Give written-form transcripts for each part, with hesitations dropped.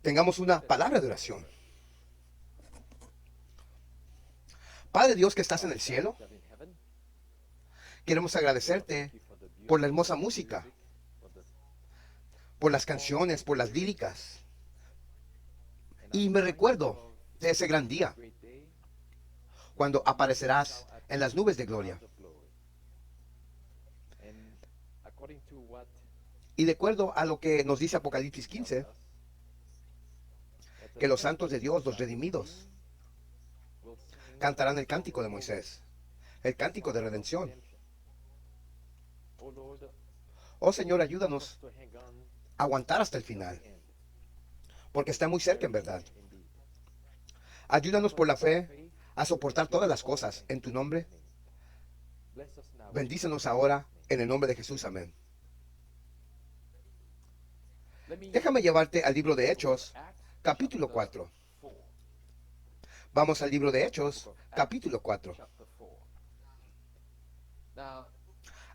Tengamos una palabra de oración. Padre Dios que estás en el cielo, queremos agradecerte por la hermosa música, por las canciones, por las líricas. Y me recuerdo de ese gran día, cuando aparecerás en las nubes de gloria. Y de acuerdo a lo que nos dice Apocalipsis 15, que los santos de Dios, los redimidos, cantarán el cántico de Moisés, el cántico de redención. Oh Señor, ayúdanos a aguantar hasta el final, porque está muy cerca en verdad. Ayúdanos por la fe a soportar todas las cosas en tu nombre. Bendícenos ahora en el nombre de Jesús. Amén. Déjame llevarte al libro de Hechos, capítulo 4. Vamos al libro de Hechos, capítulo 4.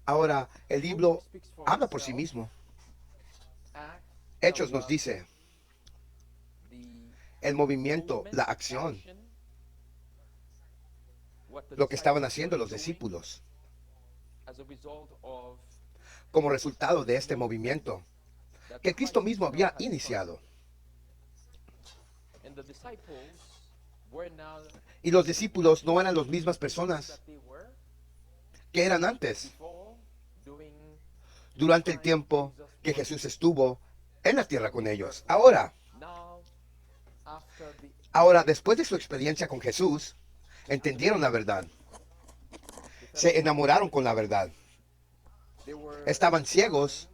Ahora, el libro habla por sí mismo. Hechos nos dice el movimiento, la acción, lo que estaban haciendo los discípulos como resultado de este movimiento que Cristo mismo había iniciado. Y los discípulos no eran las mismas personas que eran antes, durante el tiempo que Jesús estuvo en la tierra con ellos. Ahora, después de su experiencia con Jesús, entendieron la verdad. Se enamoraron con la verdad. Estaban ciegos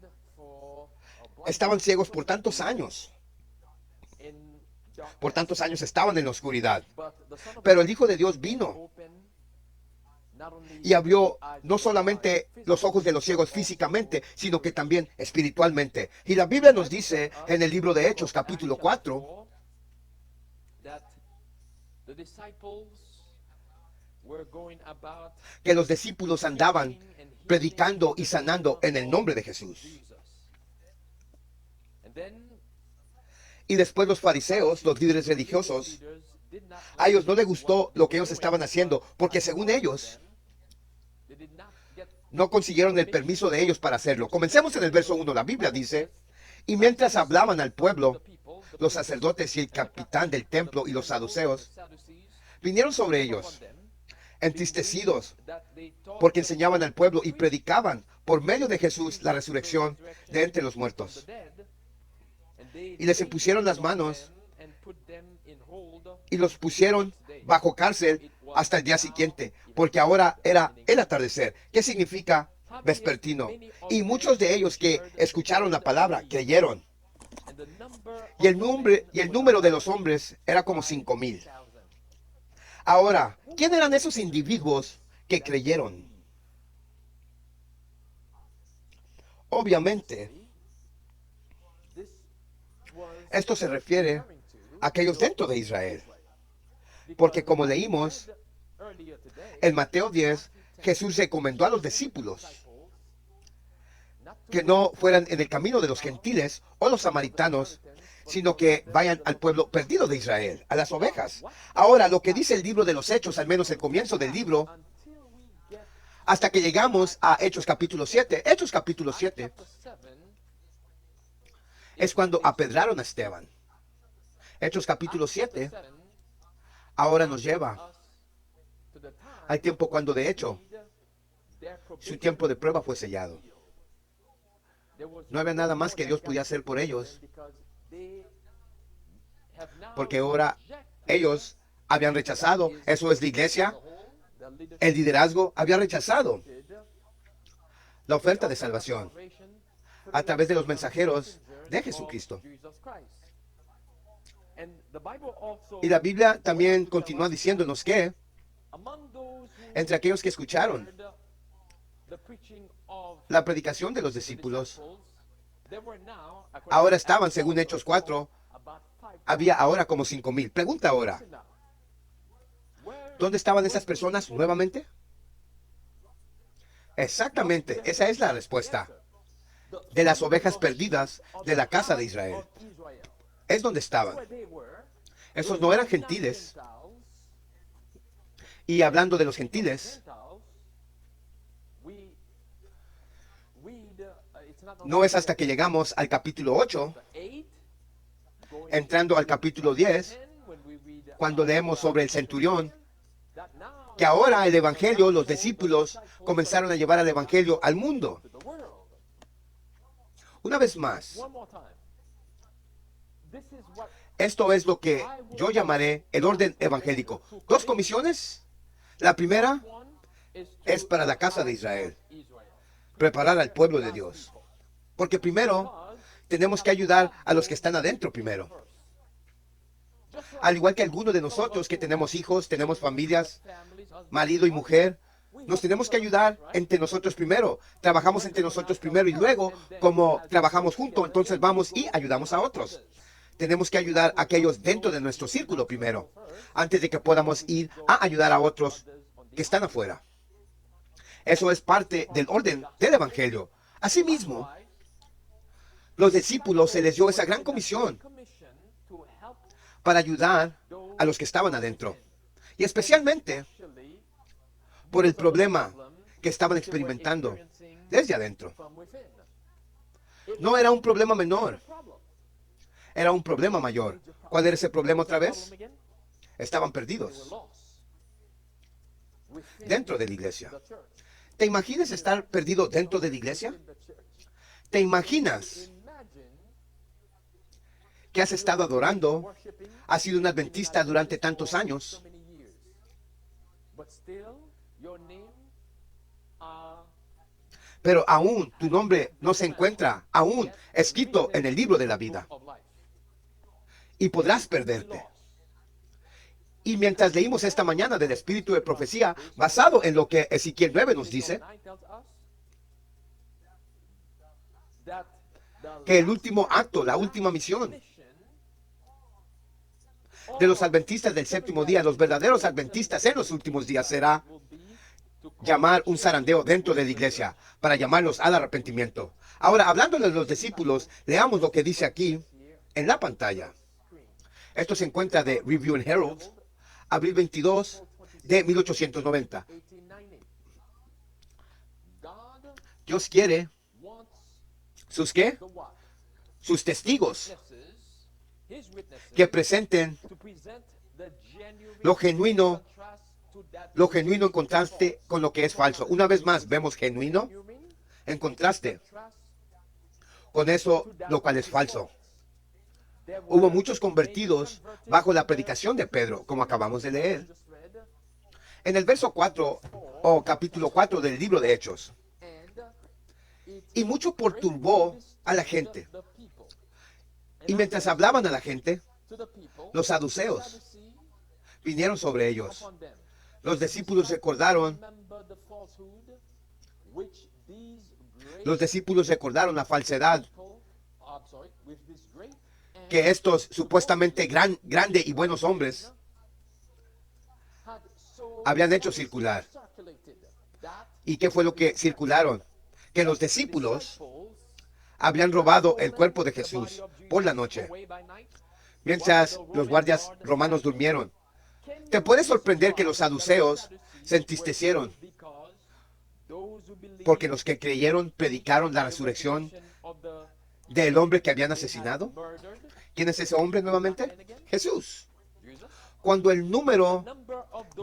por tantos años. Por tantos años estaban en la oscuridad. Pero el Hijo de Dios vino y abrió no solamente los ojos de los ciegos físicamente, sino que también espiritualmente. Y la Biblia nos dice en el libro de Hechos, capítulo 4, que los discípulos andaban predicando y sanando en el nombre de Jesús. Y después los fariseos, los líderes religiosos, a ellos no les gustó lo que ellos estaban haciendo, porque según ellos, no consiguieron el permiso de ellos para hacerlo. Comencemos en el verso 1. La Biblia dice, y mientras hablaban al pueblo, los sacerdotes y el capitán del templo y los saduceos vinieron sobre ellos, entristecidos, porque enseñaban al pueblo y predicaban por medio de Jesús la resurrección de entre los muertos. Y les impusieron las manos y los pusieron bajo cárcel hasta el día siguiente, porque ahora era el atardecer. ¿Qué significa vespertino? Y muchos de ellos que escucharon la palabra creyeron. Y el número de los hombres era como 5,000. Ahora, ¿quién eran esos individuos que creyeron? Obviamente, esto se refiere a aquellos dentro de Israel. Porque como leímos en Mateo 10, Jesús recomendó a los discípulos que no fueran en el camino de los gentiles o los samaritanos, sino que vayan al pueblo perdido de Israel, a las ovejas. Ahora, lo que dice el libro de los Hechos, al menos el comienzo del libro, hasta que llegamos a Hechos capítulo 7. Hechos capítulo 7 es cuando apedraron a Esteban. Hechos capítulo 7 ahora nos lleva al tiempo cuando de hecho su tiempo de prueba fue sellado. No había nada más que Dios podía hacer por ellos, porque ahora ellos habían rechazado, eso es la iglesia, el liderazgo había rechazado la oferta de salvación a través de los mensajeros de Jesucristo. Y la Biblia también continúa diciéndonos que entre aquellos que escucharon la predicación de los discípulos, ahora estaban, según Hechos 4, había ahora como 5,000. Pregunta ahora, ¿dónde estaban esas personas nuevamente? Exactamente, esa es la respuesta. De las ovejas perdidas de la casa de Israel. Es donde estaban. Esos no eran gentiles. Y hablando de los gentiles, no es hasta que llegamos al capítulo 8, entrando al capítulo 10, cuando leemos sobre el centurión, que ahora el evangelio, los discípulos comenzaron a llevar el evangelio al mundo. Una vez más, esto es lo que yo llamaré el orden evangélico. Dos comisiones. La primera es para la casa de Israel, preparar al pueblo de Dios. Porque primero tenemos que ayudar a los que están adentro primero. Al igual que algunos de nosotros que tenemos hijos, tenemos familias, marido y mujer, nos tenemos que ayudar entre nosotros primero. Trabajamos entre nosotros primero y luego, como trabajamos juntos, entonces vamos y ayudamos a otros. Tenemos que ayudar a aquellos dentro de nuestro círculo primero, antes de que podamos ir a ayudar a otros que están afuera. Eso es parte del orden del evangelio. Asimismo, los discípulos se les dio esa gran comisión para ayudar a los que estaban adentro. Y especialmente por el problema que estaban experimentando desde adentro. No era un problema menor, era un problema mayor. ¿Cuál era ese problema otra vez? Estaban perdidos dentro de la iglesia. ¿Te imaginas estar perdido dentro de la iglesia? ¿Te imaginas que has estado adorando, has sido un adventista durante tantos años, pero aún tu nombre no se encuentra aún escrito en el libro de la vida? Y podrás perderte. Y mientras leímos esta mañana del espíritu de profecía, basado en lo que Ezequiel 9 nos dice, que el último acto, la última misión de los adventistas del séptimo día, los verdaderos adventistas en los últimos días, será llamar un zarandeo dentro de la iglesia para llamarlos al arrepentimiento. Ahora, hablando de los discípulos, leamos lo que dice aquí en la pantalla. Esto se encuentra de Review and Herald, abril 22 de 1890. Dios quiere sus ¿qué? Sus testigos que presenten lo genuino en contraste con lo que es falso. Una vez más, vemos genuino en contraste con eso, lo cual es falso. Hubo muchos convertidos bajo la predicación de Pedro, como acabamos de leer. En el verso 4, o capítulo 4 del libro de Hechos. Y mucho perturbó a la gente. Y mientras hablaban a la gente, los saduceos vinieron sobre ellos. Los discípulos recordaron la falsedad que estos supuestamente grandes y buenos hombres habían hecho circular. ¿Y qué fue lo que circularon? Que los discípulos habían robado el cuerpo de Jesús por la noche, mientras los guardias romanos durmieron. ¿Te puede sorprender que los saduceos se entristecieron porque los que creyeron predicaron la resurrección del hombre que habían asesinado? ¿Quién es ese hombre nuevamente? Jesús. Cuando el número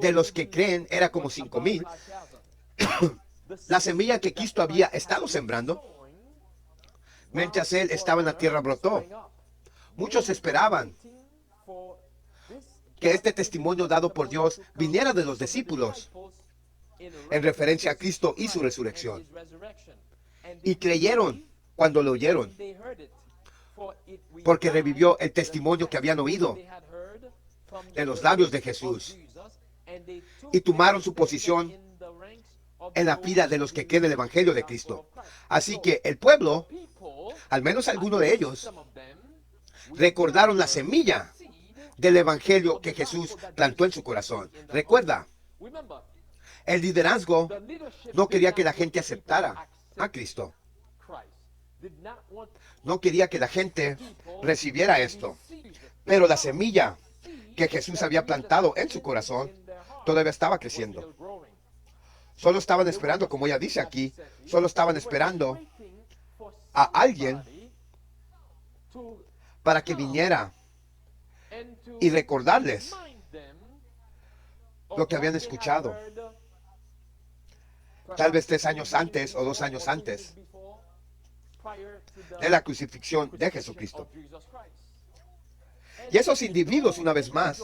de los que creen era como 5,000, la semilla que Cristo había estado sembrando, mientras Él estaba en la tierra, brotó. Muchos esperaban que este testimonio dado por Dios viniera de los discípulos en referencia a Cristo y su resurrección. Y creyeron cuando lo oyeron, porque revivió el testimonio que habían oído de los labios de Jesús, y tomaron su posición en la fila de los que creen el Evangelio de Cristo. Así que el pueblo, al menos algunos de ellos, recordaron la semilla del Evangelio que Jesús plantó en su corazón. Recuerda, el liderazgo no quería que la gente aceptara a Cristo. no quería que la gente recibiera esto. Pero la semilla que Jesús había plantado en su corazón todavía estaba creciendo. Solo estaban esperando, como ella dice aquí, solo estaban esperando a alguien para que viniera y recordarles lo que habían escuchado, tal vez 3 años antes o 2 años antes de la crucifixión de Jesucristo. Y esos individuos, una vez más,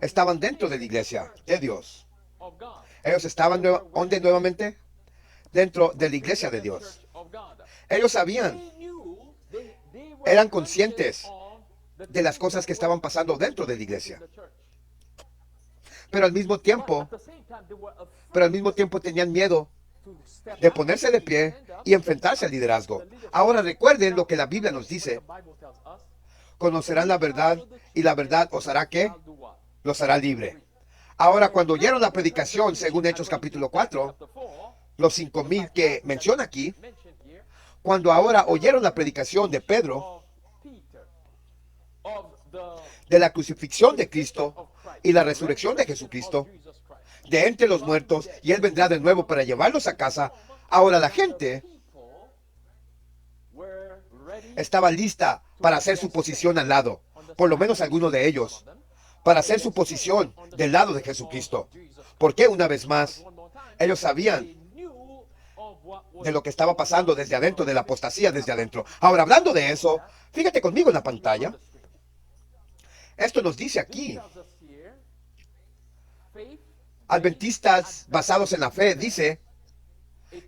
estaban dentro de la iglesia de Dios. Ellos estaban, ¿dónde nuevamente? Dentro de la iglesia de Dios. Ellos sabían, eran conscientes de las cosas que estaban pasando dentro de la iglesia. Pero al mismo tiempo tenían miedo de ponerse de pie y enfrentarse al liderazgo. Ahora recuerden lo que la Biblia nos dice. Conocerán la verdad y la verdad os hará ¿qué? Los hará libre. Ahora, cuando oyeron la predicación, según Hechos capítulo 4, los 5,000 que menciona aquí, cuando ahora oyeron la predicación de Pedro, de la crucifixión de Cristo y la resurrección de Jesucristo, de entre los muertos, y Él vendrá de nuevo para llevarlos a casa, ahora la gente estaba lista para hacer su posición al lado, por lo menos algunos de ellos, para hacer su posición del lado de Jesucristo. Porque una vez más, ellos sabían de lo que estaba pasando desde adentro, de la apostasía desde adentro. Ahora, hablando de eso, fíjate conmigo en la pantalla. Esto nos dice aquí, adventistas basados en la fe, dice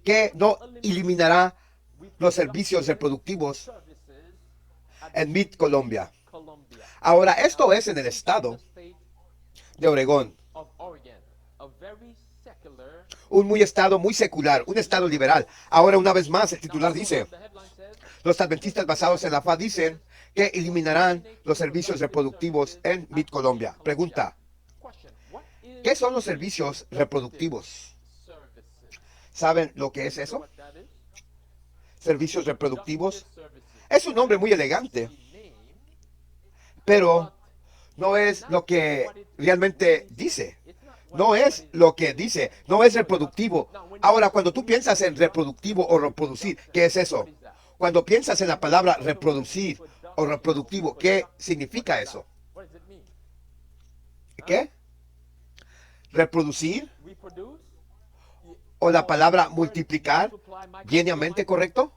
que no eliminará los servicios reproductivos en Mid Colombia. Ahora, esto es en el estado de Oregón. Un estado muy secular, un estado liberal. Ahora, una vez más, el titular dice, los adventistas basados en la fe dicen que eliminarán los servicios reproductivos en Mid Colombia. Pregunta, ¿qué son los servicios reproductivos? ¿Saben lo que es eso? Servicios reproductivos. Es un nombre muy elegante, pero no es lo que realmente dice. No es lo que dice, no es reproductivo. Ahora, cuando tú piensas en reproductivo o reproducir, ¿qué es eso? Cuando piensas en la palabra reproducir o reproductivo, ¿qué significa eso? ¿Qué? ¿Reproducir? ¿O la palabra multiplicar? ¿Viene a mente, correcto?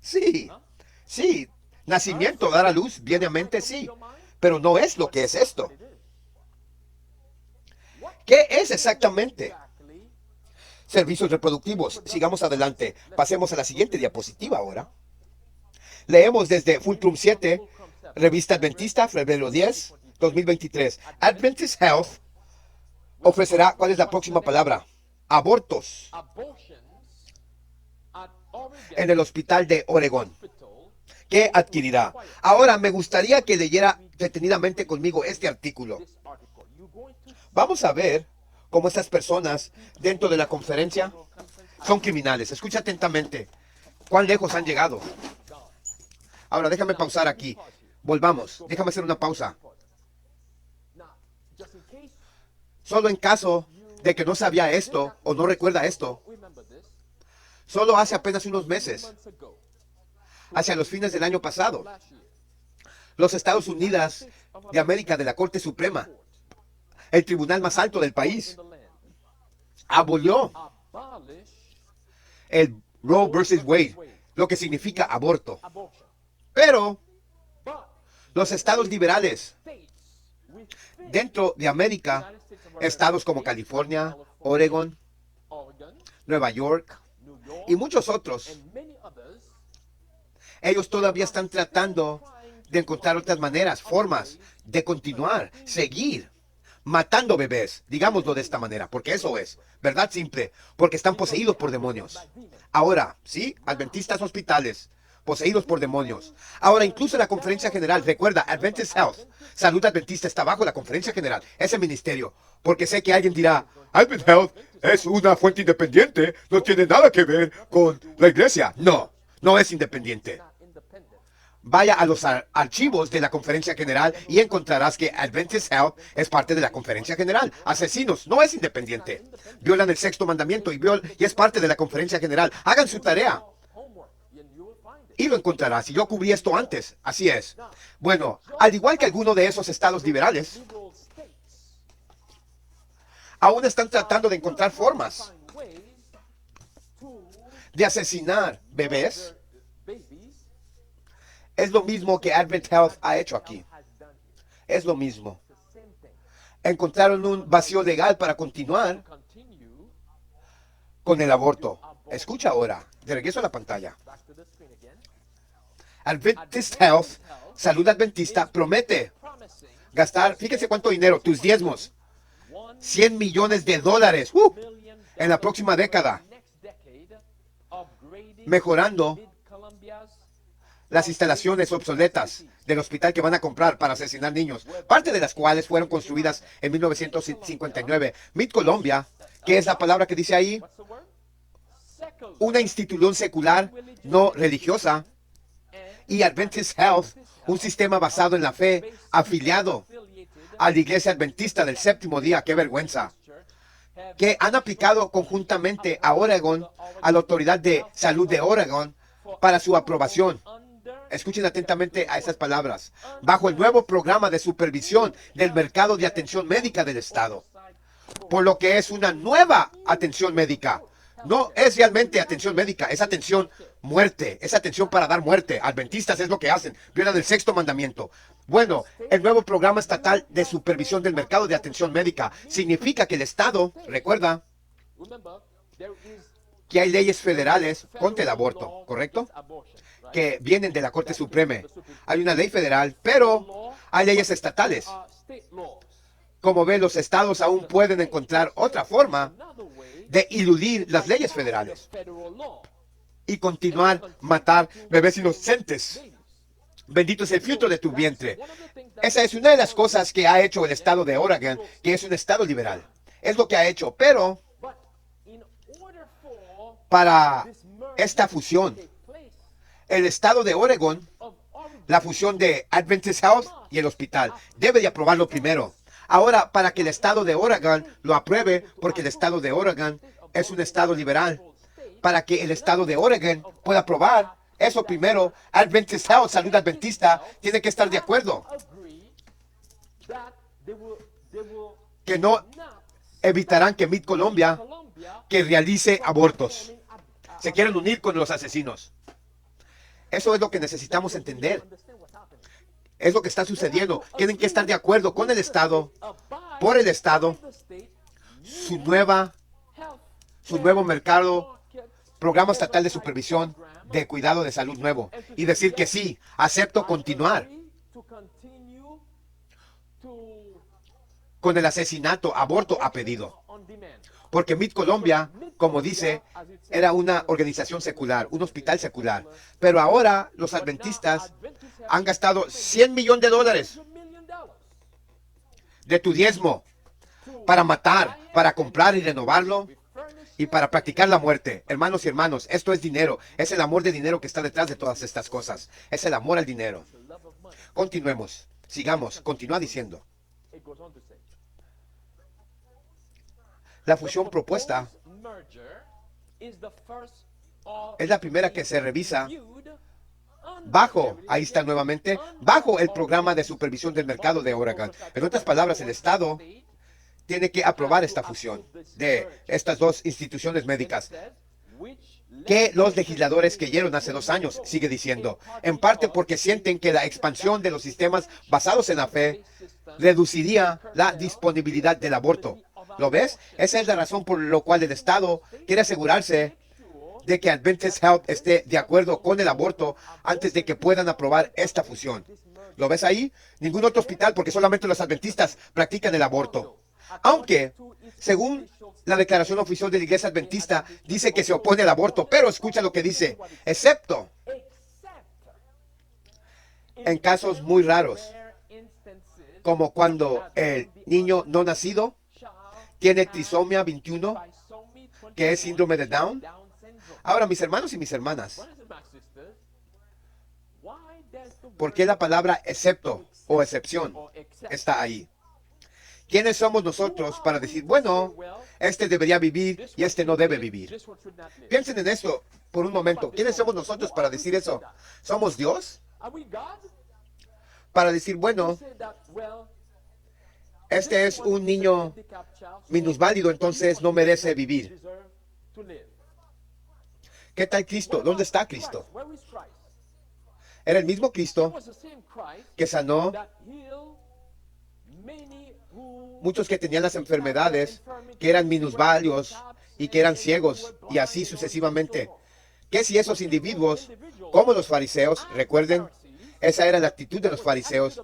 Sí, sí. Nacimiento, dar a luz, viene a mente, sí. Pero no es lo que es esto. ¿Qué es exactamente? Servicios reproductivos. Sigamos adelante. Pasemos a la siguiente diapositiva ahora. Leemos desde Fulcrum 7, Revista Adventista, febrero 10, 2023. Adventist Health ofrecerá, ¿cuál es la próxima palabra? Abortos en el hospital de Oregón. ¿Qué adquirirá? Ahora me gustaría que leyera detenidamente conmigo este artículo. Vamos a ver cómo estas personas dentro de la conferencia son criminales. Escucha atentamente cuán lejos han llegado. Ahora déjame pausar aquí. Volvamos. Déjame hacer una pausa. Solo en caso de que no sabía esto o no recuerda esto, solo hace apenas unos meses, hacia los fines del año pasado, los Estados Unidos de América, de la Corte Suprema, el tribunal más alto del país, abolió el Roe versus Wade, lo que significa aborto. Pero los estados liberales dentro de América, estados como California, Oregon, Nueva York y muchos otros, ellos todavía están tratando de encontrar otras maneras, formas de continuar, seguir matando bebés, digámoslo de esta manera, porque eso es, verdad simple, porque están poseídos por demonios. Ahora, ¿sí? Adventistas hospitales, poseídos por demonios. Ahora, incluso la conferencia general, recuerda, Adventist Health, Salud Adventista está bajo la conferencia general, ese ministerio, porque sé que alguien dirá, Adventist Health es una fuente independiente, no tiene nada que ver con la iglesia. No, no es independiente. Vaya a los archivos de la Conferencia General y encontrarás que Adventist Health es parte de la Conferencia General. Asesinos, no es independiente. Violan el sexto mandamiento y es parte de la Conferencia General. Hagan su tarea y lo encontrarás. Y yo cubrí esto antes. Así es. Bueno, al igual que algunos de esos estados liberales, aún están tratando de encontrar formas de asesinar bebés. Es lo mismo que Advent Health ha hecho aquí. Es lo mismo. Encontraron un vacío legal para continuar con el aborto. Escucha ahora. De regreso a la pantalla. Adventist Health, Salud Adventista, promete gastar, fíjense cuánto dinero, tus diezmos, $100 millones en la próxima década, mejorando las instalaciones obsoletas del hospital que van a comprar para asesinar niños, parte de las cuales fueron construidas en 1959. Mid-Columbia, ¿qué es la palabra que dice ahí? Una institución secular no religiosa, y Adventist Health, un sistema basado en la fe, afiliado a la Iglesia Adventista del Séptimo Día, qué vergüenza, que han aplicado conjuntamente a Oregon, a la Autoridad de Salud de Oregon, para su aprobación. Escuchen atentamente a esas palabras. Bajo el nuevo programa de supervisión del mercado de atención médica del Estado. Por lo que es una nueva atención médica. No es realmente atención médica, es atención muerte, es atención para dar muerte. Adventistas es lo que hacen, violan el sexto mandamiento. Bueno, el nuevo programa estatal de supervisión del mercado de atención médica significa que el Estado, recuerda, que hay leyes federales contra el aborto, ¿correcto? Que vienen de la Corte Suprema. Hay una ley federal, pero hay leyes estatales. Como ven, los estados aún pueden encontrar otra forma de eludir las leyes federales y continuar matar bebés inocentes. Bendito es el fruto de tu vientre. Esa es una de las cosas que ha hecho el estado de Oregon, que es un estado liberal. Es lo que ha hecho, pero para esta fusión, el estado de Oregon, la fusión de Adventist Health y el hospital, debe de aprobarlo primero. Ahora, para que el estado de Oregon lo apruebe, porque el estado de Oregon es un estado liberal, para que el estado de Oregon pueda aprobar eso primero, Adventist Health, Salud Adventista, tiene que estar de acuerdo. Que no evitarán que Mid-Columbia que realice abortos. Se quieren unir con los asesinos. Eso es lo que necesitamos entender. Es lo que está sucediendo. Tienen que estar de acuerdo con el Estado, por el Estado, su nuevo mercado, programa estatal de supervisión de cuidado de salud nuevo, y decir que sí, acepto continuar con el asesinato, aborto a pedido. Porque Mid-Columbia, como dice, era una organización secular, un hospital secular. Pero ahora los adventistas han gastado $100 millones de tu diezmo para matar, para comprar y renovarlo y para practicar la muerte. Hermanos y hermanos, esto es dinero. Es el amor de dinero que está detrás de todas estas cosas. Es el amor al dinero. Continuemos. Sigamos. Continúa diciendo. La fusión propuesta es la primera que se revisa bajo, ahí está nuevamente, bajo el programa de supervisión del mercado de Oregon. En otras palabras, el Estado tiene que aprobar esta fusión de estas dos instituciones médicas que los legisladores creyeron hace 2 años, sigue diciendo, en parte porque sienten que la expansión de los sistemas basados en la fe reduciría la disponibilidad del aborto. ¿Lo ves? Esa es la razón por la cual el Estado quiere asegurarse de que Adventist Health esté de acuerdo con el aborto antes de que puedan aprobar esta fusión. ¿Lo ves ahí? Ningún otro hospital, porque solamente los adventistas practican el aborto. Aunque, según la declaración oficial de la Iglesia Adventista, dice que se opone al aborto, pero escucha lo que dice, excepto en casos muy raros, como cuando el niño no nacido tiene trisomía 21, que es síndrome de Down. Ahora, mis hermanos y mis hermanas, ¿Por qué la palabra excepto o excepción está ahí? ¿Quiénes somos nosotros para decir, bueno, este debería vivir y este no debe vivir? Piensen en esto por un momento. ¿Quiénes somos nosotros para decir eso? ¿Somos Dios? Para decir, bueno, este es un niño minusválido, entonces no merece vivir. ¿Qué tal Cristo? ¿Dónde está Cristo? Era el mismo Cristo que sanó muchos que tenían las enfermedades, que eran minusválidos y que eran ciegos, y así sucesivamente. ¿Qué si esos individuos, como los fariseos, recuerden, esa era la actitud de los fariseos,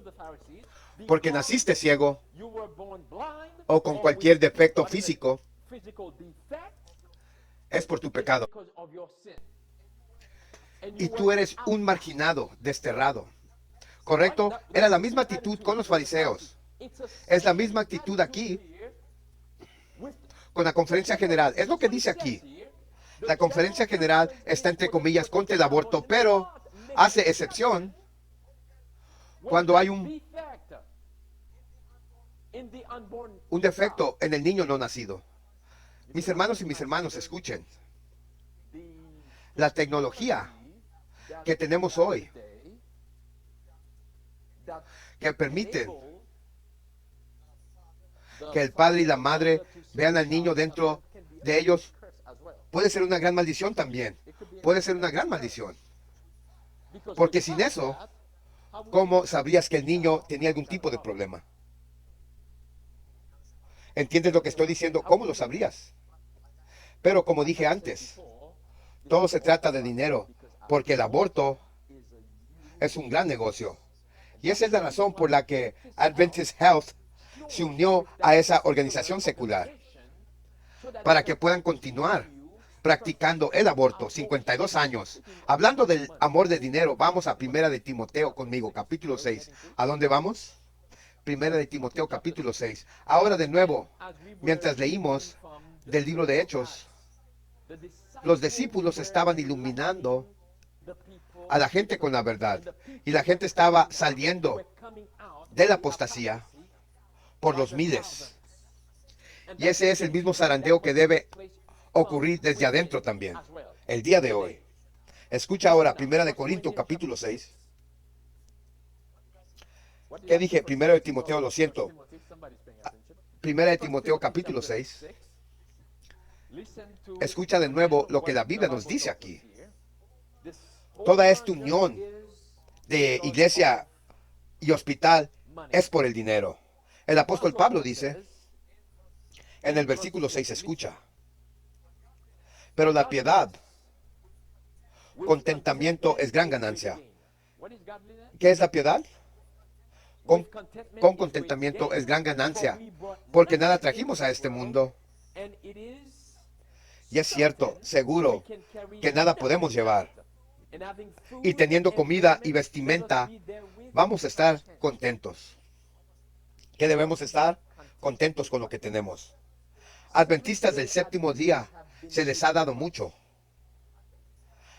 porque naciste ciego o con cualquier defecto físico, es por tu pecado. Y tú eres un marginado, desterrado. ¿Correcto? Era la misma actitud con los fariseos. Es la misma actitud aquí con la conferencia general. Es lo que dice aquí. La conferencia general está entre comillas contra el aborto, pero hace excepción cuando hay un defecto en el niño no nacido. Mis hermanos y mis hermanos, escuchen. La tecnología que tenemos hoy, que permite que el padre y la madre vean al niño dentro de ellos, puede ser una gran maldición también. Puede ser una gran maldición. Porque sin eso, ¿cómo sabrías que el niño tenía algún tipo de problema? ¿Entiendes lo que estoy diciendo? ¿Cómo lo sabrías? Pero como dije antes, todo se trata de dinero, porque el aborto es un gran negocio. Y esa es la razón por la que Adventist Health se unió a esa organización secular, para que puedan continuar practicando el aborto. 52 años. Hablando del amor de dinero, vamos a Primera de Timoteo conmigo, capítulo 6. ¿A dónde vamos? Primera de Timoteo, capítulo 6. Ahora de nuevo, mientras leímos del libro de Hechos, los discípulos estaban iluminando a la gente con la verdad. Y la gente estaba saliendo de la apostasía por los miles. Y ese es el mismo zarandeo que debe ocurrir desde adentro también, el día de hoy. Escucha ahora, Primera de Corintios, capítulo 6. ¿Qué dije? Primera de Timoteo, lo siento. Primera de Timoteo, capítulo 6. Escucha de nuevo lo que la Biblia nos dice aquí. Toda esta unión de iglesia y hospital es por el dinero. El apóstol Pablo dice, en el versículo 6, escucha. Pero la piedad, contentamiento es gran ganancia. ¿Qué es la piedad? Con contentamiento es gran ganancia, porque nada trajimos a este mundo. Y es cierto, seguro, que nada podemos llevar. Y teniendo comida y vestimenta, vamos a estar contentos. ¿Qué debemos estar? Contentos con lo que tenemos. Adventistas del séptimo día, se les ha dado mucho.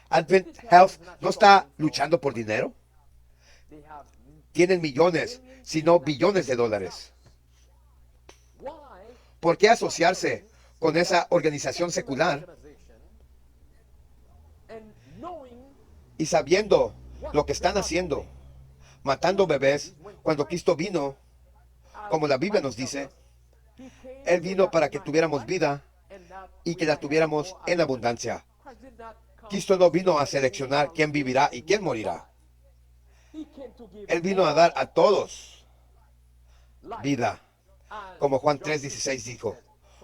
Advent Health no está luchando por dinero. Tienen millones, si no billones de dólares. ¿Por qué asociarse con esa organización secular? Y sabiendo lo que están haciendo, matando bebés, cuando Cristo vino, como la Biblia nos dice, Él vino para que tuviéramos vida y que la tuviéramos en abundancia. Cristo no vino a seleccionar quién vivirá y quién morirá. Él vino a dar a todos vida, como Juan 3:16 dijo,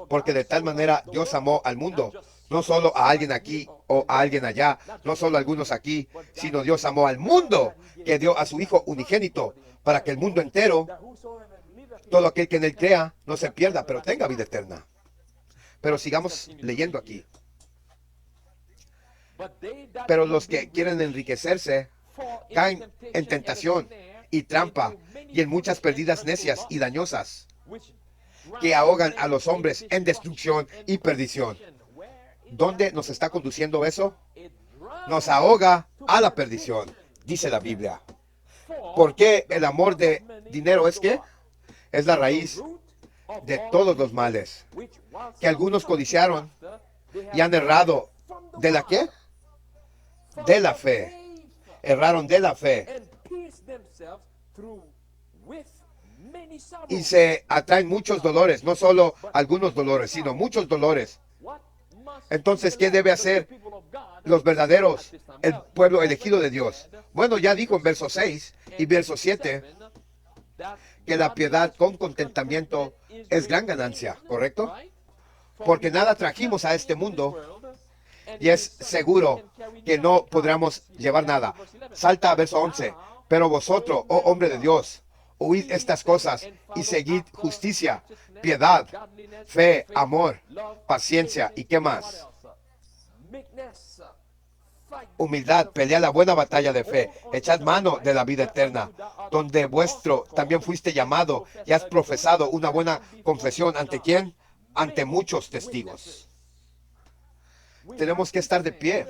porque de tal manera Dios amó al mundo, no solo a alguien aquí o a alguien allá, no solo a algunos aquí, sino Dios amó al mundo, que dio a su Hijo unigénito, para que el mundo entero, todo aquel que en él crea, no se pierda, pero tenga vida eterna. Pero sigamos leyendo aquí. Pero los que quieren enriquecerse caen en tentación y trampa y en muchas perdidas necias y dañosas que ahogan a los hombres en destrucción y perdición. ¿Dónde nos está conduciendo eso? Nos ahoga a la perdición, dice la Biblia. ¿Por qué el amor de dinero es qué? Es la raíz de todos los males que algunos codiciaron y han errado. ¿De la qué? De la fe. Erraron de la fe. Y se atraen muchos dolores, no solo algunos dolores, sino muchos dolores. Entonces, ¿qué debe hacer los verdaderos, el pueblo elegido de Dios? Bueno, ya dijo en verso 6 y verso 7 que la piedad con contentamiento es gran ganancia, ¿correcto? Porque nada trajimos a este mundo y es seguro que no podremos llevar nada. Salta a verso 11. Pero vosotros, oh hombre de Dios, oíd estas cosas y seguid justicia, piedad, fe, amor, paciencia y ¿qué más? Humildad, pelea la buena batalla de fe, echad mano de la vida eterna, donde vuestro también fuiste llamado y has profesado una buena confesión. ¿Ante quién? Ante muchos testigos. Tenemos que estar de pie,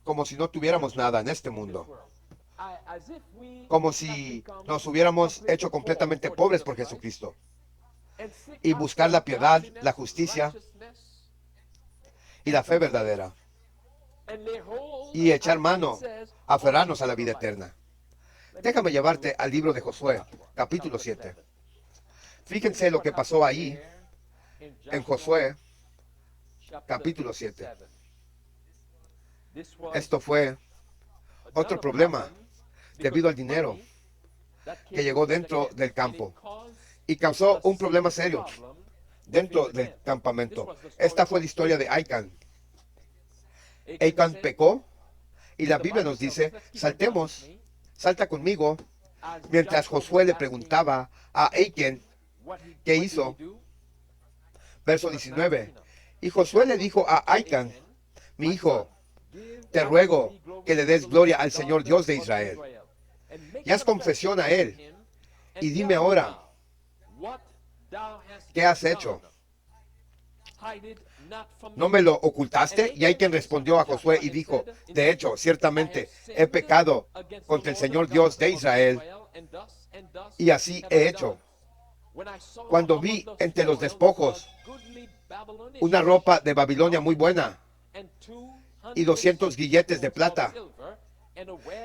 como si no tuviéramos nada en este mundo, como si nos hubiéramos hecho completamente pobres por Jesucristo, y buscar la piedad, la justicia y la fe verdadera, y echar mano, aferrarnos a la vida eterna. Déjame llevarte al libro de Josué, capítulo 7. Fíjense lo que pasó ahí en Josué, capítulo 7. Esto fue otro problema debido al dinero que llegó dentro del campo y causó un problema serio dentro del campamento. Esta fue la historia de Acán. Acán pecó y la Biblia nos dice, saltemos, salta conmigo, mientras Josué le preguntaba a Acán qué hizo. Verso 19. Y Josué le dijo a Acán, mi hijo, te ruego que le des gloria al Señor Dios de Israel. Y haz confesión a él. Y dime ahora, ¿qué has hecho? ¿No me lo ocultaste? Y Acán respondió a Josué y dijo, de hecho, ciertamente he pecado contra el Señor Dios de Israel, y así he hecho. Cuando vi entre los despojos una ropa de Babilonia muy buena, y 200 guilletes de plata,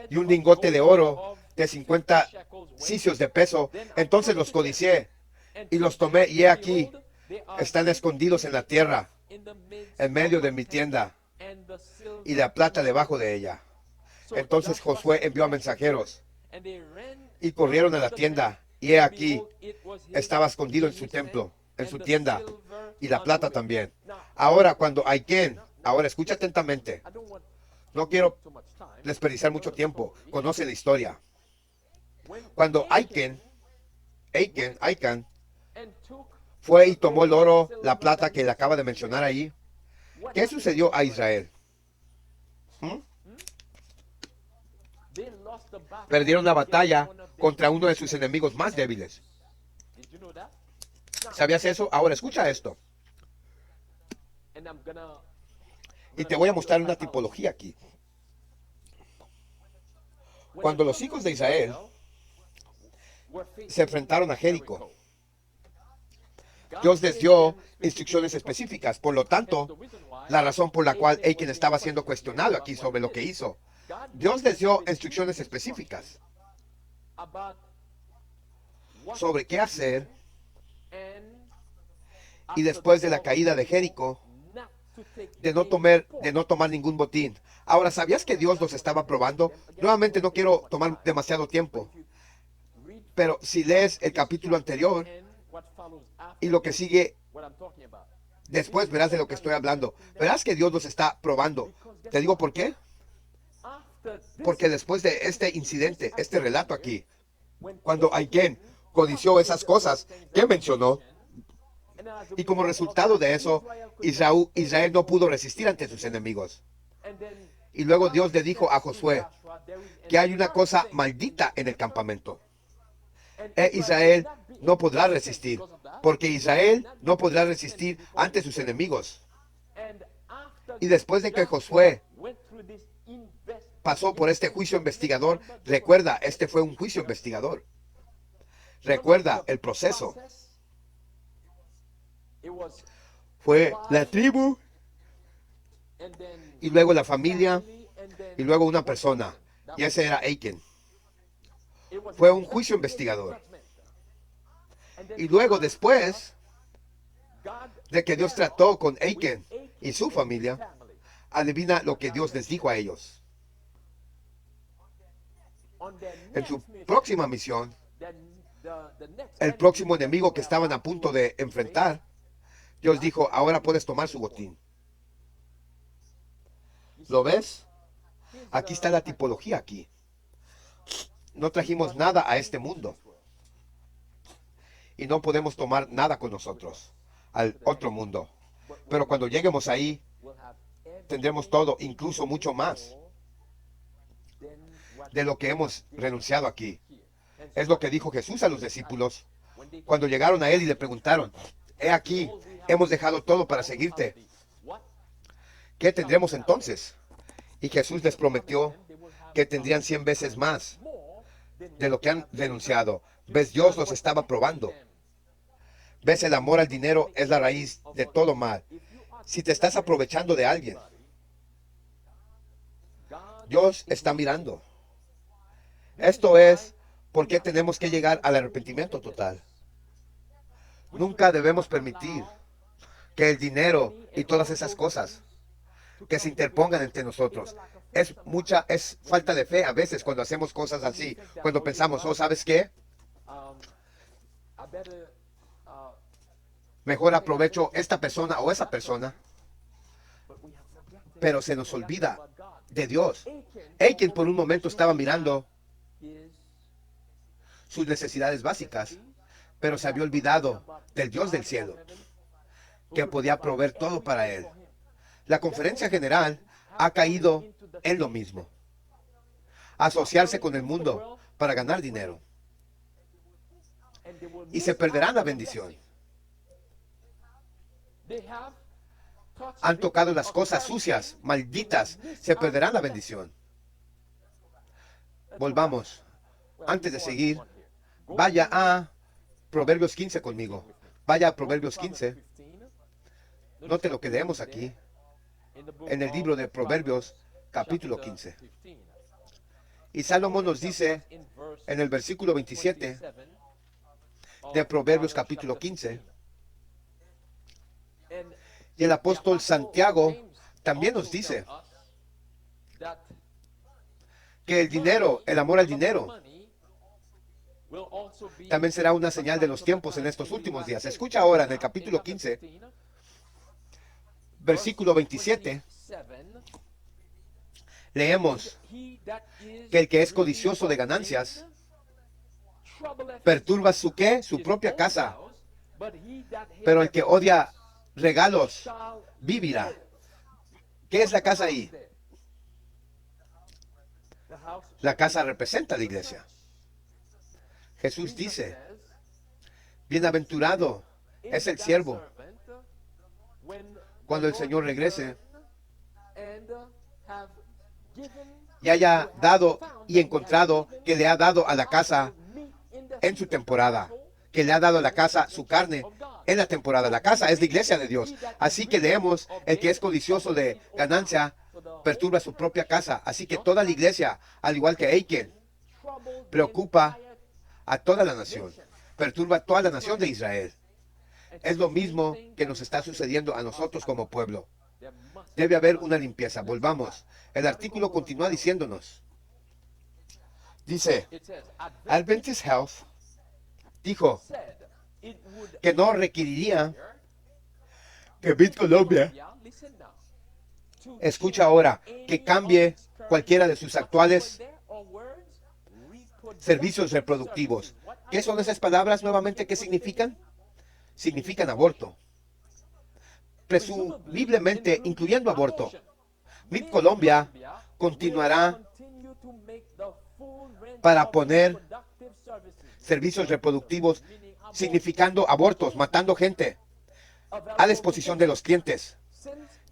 y un lingote de oro de 50 cicios de peso, entonces los codicié, y los tomé, y he aquí, están escondidos en la tierra, en medio de mi tienda, y la plata debajo de ella. Entonces Josué envió a mensajeros, y corrieron a la tienda, y he aquí, estaba escondido en su templo, en su tienda, y la plata también. Ahora cuando Acán, ahora escucha atentamente, no quiero desperdiciar mucho tiempo, conoce la historia. Cuando Acán fue y tomó el oro, la plata que le acaba de mencionar ahí, ¿qué sucedió a Israel? Perdieron la batalla contra uno de sus enemigos más débiles. ¿Sabías eso? Ahora escucha esto. Y te voy a mostrar una tipología aquí. Cuando los hijos de Israel se enfrentaron a Jericó, Dios les dio instrucciones específicas. Por lo tanto, la razón por la cual Acán estaba siendo cuestionado aquí sobre lo que hizo, Dios les dio instrucciones específicas sobre qué hacer. Y después de la caída de Jericó, de no tomar ningún botín. Ahora, ¿sabías que Dios los estaba probando? Nuevamente no quiero tomar demasiado tiempo, pero si lees el capítulo anterior y lo que sigue después, verás de lo que estoy hablando. Verás que Dios los está probando. Te digo por qué. Porque después de este incidente, este relato aquí, cuando Acán codició esas cosas que mencionó, y como resultado de eso, Israel no pudo resistir ante sus enemigos. Y luego Dios le dijo a Josué que hay una cosa maldita en el campamento. Israel no podrá resistir, porque Israel no podrá resistir ante sus enemigos. Y después de que Josué pasó por este juicio investigador. Recuerda, este fue un juicio investigador. Recuerda el proceso. Fue la tribu, y luego la familia, y luego una persona. Y ese era Achan. Fue un juicio investigador. Y luego, después de que Dios trató con Achan y su familia, adivina lo que Dios les dijo a ellos. En su próxima misión, el próximo enemigo que estaban a punto de enfrentar, Dios dijo, ahora puedes tomar su botín. ¿Lo ves? Aquí está la tipología aquí. No trajimos nada a este mundo. Y no podemos tomar nada con nosotros al otro mundo. Pero cuando lleguemos ahí, tendremos todo, incluso mucho más de lo que hemos renunciado aquí. Es lo que dijo Jesús a los discípulos cuando llegaron a él y le preguntaron, he aquí, hemos dejado todo para seguirte. ¿Qué tendremos entonces? Y Jesús les prometió que tendrían 100 veces más de lo que han renunciado. ¿Ves? Dios los estaba probando. ¿Ves? El amor al dinero es la raíz de todo mal. Si te estás aprovechando de alguien, Dios está mirando. Esto es por qué tenemos que llegar al arrepentimiento total. Nunca debemos permitir que el dinero y todas esas cosas que se interpongan entre nosotros. Es falta de fe a veces cuando hacemos cosas así. Cuando pensamos, oh, ¿sabes qué? Mejor aprovecho esta persona o esa persona. Pero se nos olvida de Dios. Achan por un momento estaba mirando sus necesidades básicas, pero se había olvidado del Dios del cielo, que podía proveer todo para él. La conferencia general ha caído en lo mismo. Asociarse con el mundo para ganar dinero. Y se perderán la bendición. Han tocado las cosas sucias, malditas, se perderán la bendición. Volvamos. Antes de seguir, vaya a Proverbios 15 conmigo. Vaya a Proverbios 15. Note lo que leemos aquí. En el libro de Proverbios, capítulo 15. Y Salomón nos dice en el versículo 27 de Proverbios capítulo 15. Y el apóstol Santiago también nos dice que el dinero, el amor al dinero, también será una señal de los tiempos en estos últimos días. Escucha ahora en el capítulo 15, versículo 27, leemos que el que es codicioso de ganancias perturba su ¿qué? Su propia casa, pero el que odia regalos vivirá. ¿Qué es la casa ahí? La casa representa a la iglesia. Jesús dice, bienaventurado es el siervo cuando el Señor regrese y haya dado y encontrado que le ha dado a la casa en su temporada, que le ha dado a la casa su carne en la temporada. La casa es la iglesia de Dios. Así que leemos, el que es codicioso de ganancia perturba su propia casa. Así que toda la iglesia, al igual que Achan, preocupa a toda la nación, perturba a toda la nación de Israel. Es lo mismo que nos está sucediendo a nosotros como pueblo. Debe haber una limpieza. Volvamos. El artículo continúa diciéndonos. Dice, Adventist Health dijo que no requeriría que BitColombia, escucha ahora, que cambie cualquiera de sus actuales servicios reproductivos. ¿Qué son esas palabras nuevamente? ¿Qué significan? Significan aborto. Presumiblemente incluyendo aborto. BitColombia continuará para poner servicios reproductivos, significando abortos, matando gente, a disposición de los clientes,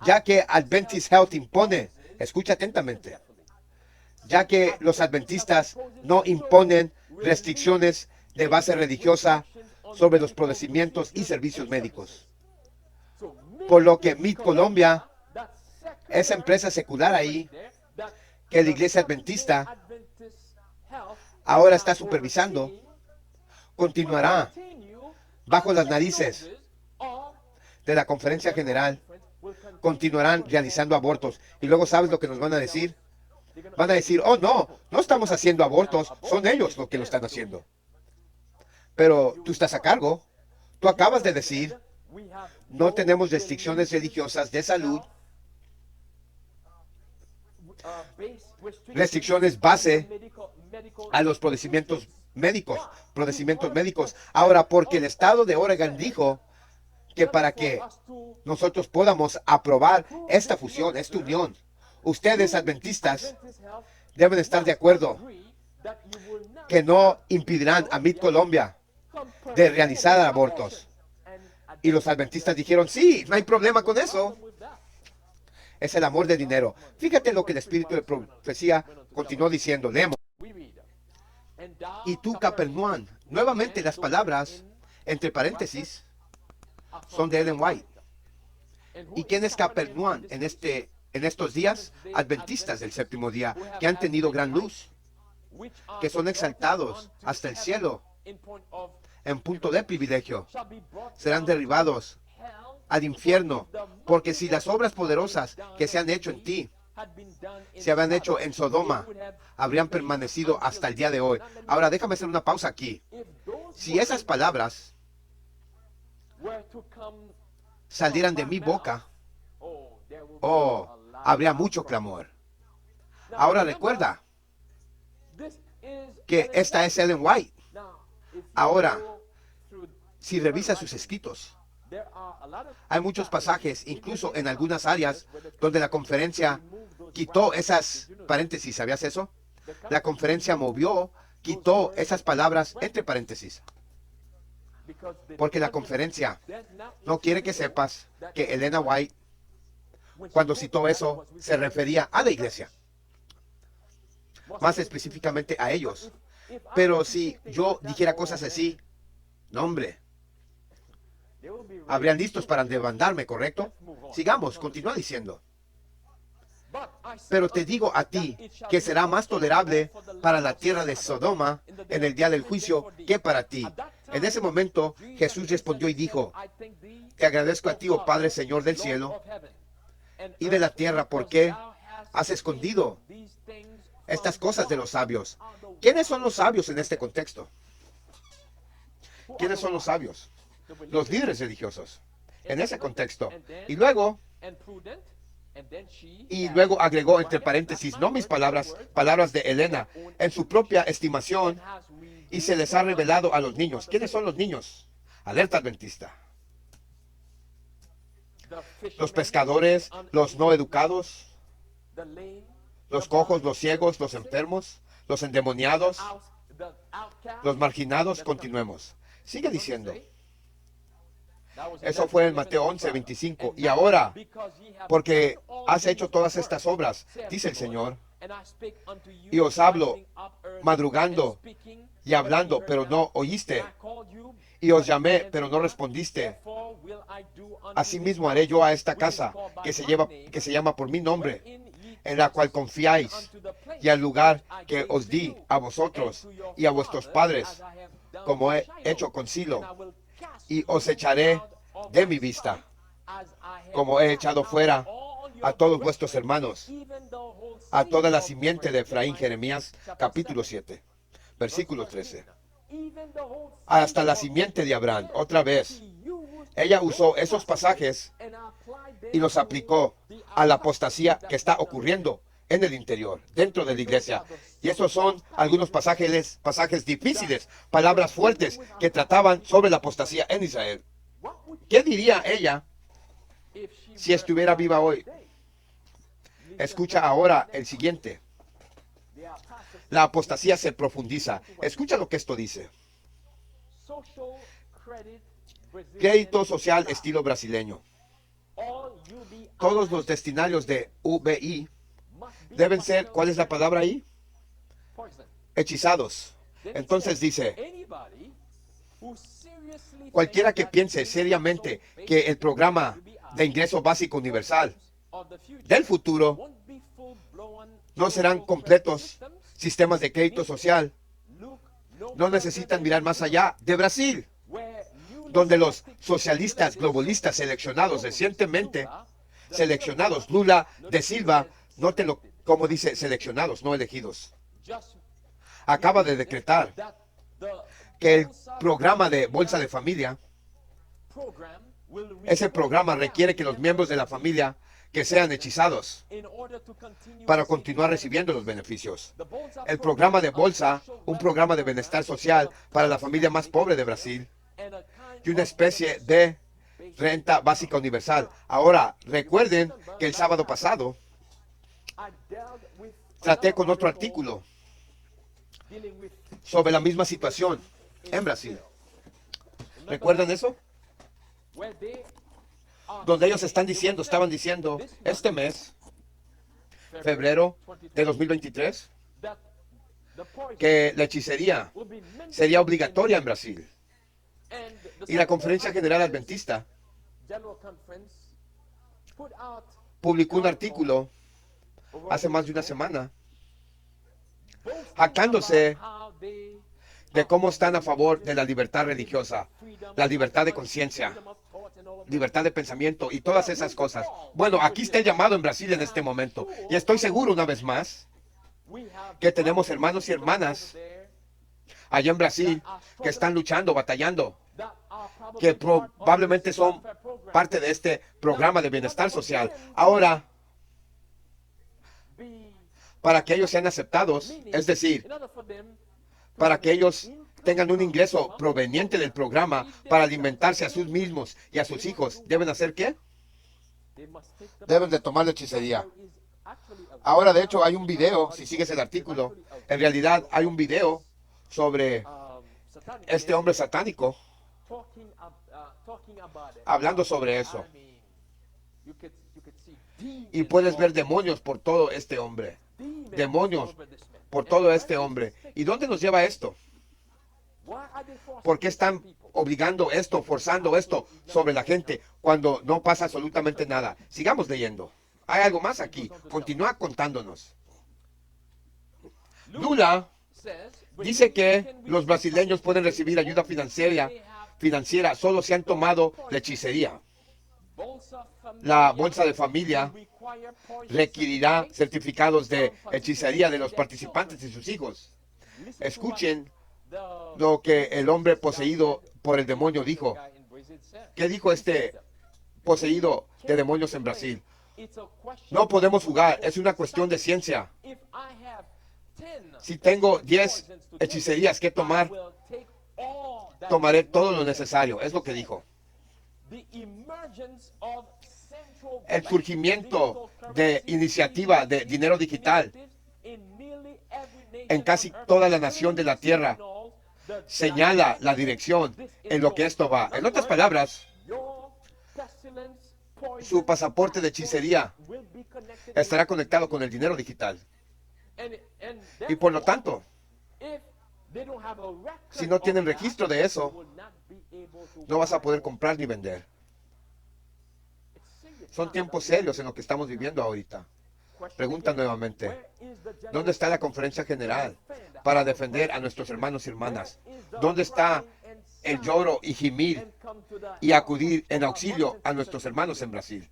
ya que Adventist Health impone, escucha atentamente, ya que los adventistas no imponen restricciones de base religiosa sobre los procedimientos y servicios médicos. Por lo que MIT Colombia, esa empresa secular ahí, que la iglesia adventista ahora está supervisando, continuará bajo las narices de la conferencia general, continuarán realizando abortos. Y luego, ¿sabes lo que nos van a decir? Van a decir, oh no, no estamos haciendo abortos, son ellos los que lo están haciendo. Pero tú estás a cargo. Tú acabas de decir, no tenemos restricciones religiosas de salud, restricciones base a los procedimientos médicos. Ahora, porque el estado de Oregon dijo que para que nosotros podamos aprobar esta fusión, esta unión, ustedes adventistas deben estar de acuerdo que no impedirán a MIT Colombia de realizar abortos. Y los adventistas dijeron, sí, no hay problema con eso. Es el amor del dinero. Fíjate lo que el espíritu de profecía continuó diciendo. Leemos. Y tú, Capernaum, nuevamente las palabras, entre paréntesis, son de Ellen White. ¿Y quién es Capernaum en estos días? Adventistas del séptimo día, que han tenido gran luz, que son exaltados hasta el cielo en punto de privilegio, serán derribados al infierno, porque si las obras poderosas que se han hecho en ti se habían hecho en Sodoma, habrían permanecido hasta el día de hoy. Ahora déjame hacer una pausa aquí. Si esas palabras salieran de mi boca, oh, habría mucho clamor. Ahora recuerda que esta es Ellen White. Ahora, si revisa sus escritos, hay muchos pasajes, incluso en algunas áreas, donde la conferencia quitó esas paréntesis. ¿Sabías eso? La conferencia quitó esas palabras entre paréntesis. Porque la conferencia no quiere que sepas que Elena White, cuando citó eso, se refería a la iglesia. Más específicamente a ellos. Pero si yo dijera cosas así, no, hombre, habrían listos para demandarme, ¿correcto? Sigamos, continúa diciendo. Pero te digo a ti que será más tolerable para la tierra de Sodoma en el día del juicio que para ti. En ese momento Jesús respondió y dijo, te agradezco a ti, oh Padre, Señor del cielo y de la tierra, porque has escondido estas cosas de los sabios. ¿Quiénes son los sabios en este contexto? ¿Quiénes son los sabios? Los líderes religiosos, en ese contexto. Y luego agregó entre paréntesis, no mis palabras, palabras de Elena, en su propia estimación, y se les ha revelado a los niños. ¿Quiénes son los niños? Alerta adventista. Los pescadores, los no educados, los cojos, los ciegos, los enfermos, los endemoniados, los marginados. Continuemos. Sigue diciendo. Eso fue en Mateo 11:25. Y ahora, porque has hecho todas estas obras, dice el Señor, y os hablo madrugando y hablando, pero no oíste, y os llamé, pero no respondiste. Asimismo haré yo a esta casa que se llama por mi nombre, en la cual confiáis, y al lugar que os di a vosotros y a vuestros padres, como he hecho con Silo, y os echaré de mi vista, como he echado fuera a todos vuestros hermanos, a toda la simiente de Efraín. Jeremías capítulo 7, versículo 13. Hasta la simiente de Abraham. Otra vez, ella usó esos pasajes y los aplicó a la apostasía que está ocurriendo en el interior, dentro de la iglesia. Y esos son algunos pasajes difíciles, palabras fuertes que trataban sobre la apostasía en Israel. ¿Qué diría ella si estuviera viva hoy? Escucha ahora el siguiente. La apostasía se profundiza. Escucha lo que esto dice. Crédito social estilo brasileño. Todos los destinarios de UBI deben ser, ¿cuál es la palabra ahí? hechizados. Entonces dice, cualquiera que piense seriamente que el programa de ingreso básico universal del futuro no serán completos sistemas de crédito social, no necesitan mirar más allá de Brasil, donde los socialistas globalistas seleccionados recientemente, Lula de Silva, nótelo como dice seleccionados, no elegidos, acaba de decretar que el programa de Bolsa de Familia, ese programa requiere que los miembros de la familia que sean hechizados para continuar recibiendo los beneficios. El programa de Bolsa, un programa de bienestar social para la familia más pobre de Brasil y una especie de renta básica universal. Ahora, recuerden que el sábado pasado traté con otro artículo sobre la misma situación en Brasil. ¿Recuerdan eso? Donde ellos estaban diciendo, este mes, febrero de 2023, que la hechicería sería obligatoria en Brasil. Y la Conferencia General Adventista publicó un artículo hace más de una semana, jactándose de cómo están a favor de la libertad religiosa, la libertad de conciencia, libertad de pensamiento y todas esas cosas. Bueno, aquí está el llamado en Brasil en este momento. Y estoy seguro, una vez más, que tenemos hermanos y hermanas allá en Brasil que están luchando, batallando, que probablemente son parte de este programa de bienestar social. Ahora, para que ellos sean aceptados, es decir, para que ellos tengan un ingreso proveniente del programa para alimentarse a sus mismos y a sus hijos, ¿deben hacer qué? Deben de tomar la hechicería. Ahora, de hecho, hay un video, si sigues el artículo, en realidad hay un video sobre este hombre satánico hablando sobre eso. Y puedes ver demonios por todo este hombre. Demonios por todo este hombre. ¿Y dónde nos lleva esto? ¿Por qué están obligando esto, forzando esto sobre la gente cuando no pasa absolutamente nada? Sigamos leyendo. Hay algo más aquí. Continúa contándonos. Lula dice que los brasileños pueden recibir ayuda financiera solo si han tomado la hechicería. La Bolsa de Familia requerirá certificados de hechicería de los participantes y sus hijos. Escuchen lo que el hombre poseído por el demonio dijo. ¿Qué dijo este poseído de demonios en Brasil? No podemos jugar, es una cuestión de ciencia. Si tengo 10 hechicerías que tomar, tomaré todo lo necesario. Es lo que dijo. El surgimiento de iniciativa de dinero digital en casi toda la nación de la tierra señala la dirección en lo que esto va. En otras palabras, su pasaporte de hechicería estará conectado con el dinero digital. Y por lo tanto, si no tienen registro de eso, no vas a poder comprar ni vender. Son tiempos serios en lo que estamos viviendo ahorita. Pregunta nuevamente, ¿dónde está la conferencia general para defender a nuestros hermanos y hermanas? ¿Dónde está el lloro y gemir y acudir en auxilio a nuestros hermanos en Brasil?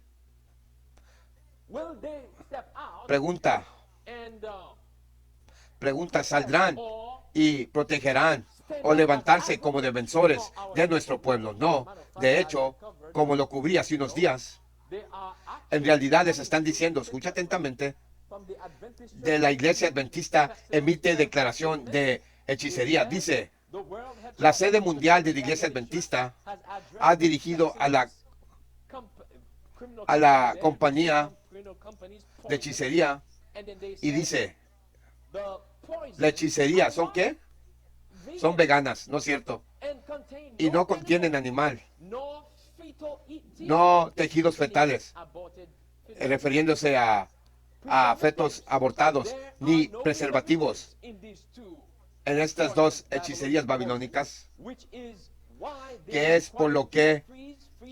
Pregunta, ¿saldrán y protegerán o levantarse como defensores de nuestro pueblo? No, de hecho, como lo cubrí hace unos días, en realidad les están diciendo, escucha atentamente, de la iglesia adventista emite declaración de hechicería. Dice, la sede mundial de la iglesia adventista ha dirigido a la compañía de hechicería y dice, la hechicería, ¿son qué? Son veganas, ¿no es cierto? Y no contienen animal, no tejidos fetales, refiriéndose a a fetos abortados, ni preservativos en estas dos hechicerías babilónicas, que es por lo que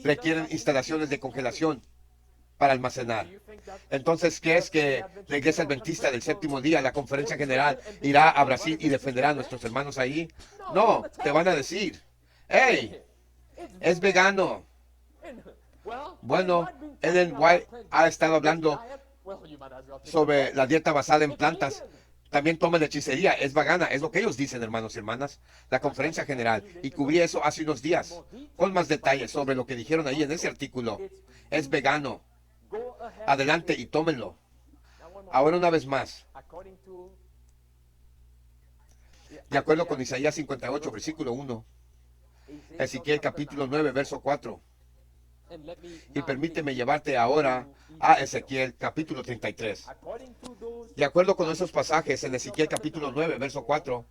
requieren instalaciones de congelación para almacenar. Entonces, ¿qué es que la Iglesia Adventista del Séptimo Día, la Conferencia General, irá a Brasil y defenderá a nuestros hermanos ahí? No, te van a decir, hey, es vegano. Bueno, Ellen White ha estado hablando sobre la dieta basada en plantas. También toman hechicería, es vegana, es lo que ellos dicen, hermanos y hermanas. La Conferencia General, y cubrí eso hace unos días, con más detalles sobre lo que dijeron ahí en ese artículo. Es vegano. Adelante y tómenlo. Ahora una vez más, de acuerdo con Isaías 58, versículo 1, Ezequiel capítulo 9, verso 4. Y permíteme llevarte ahora a Ezequiel capítulo 33. De acuerdo con esos pasajes en Ezequiel capítulo 9, verso 4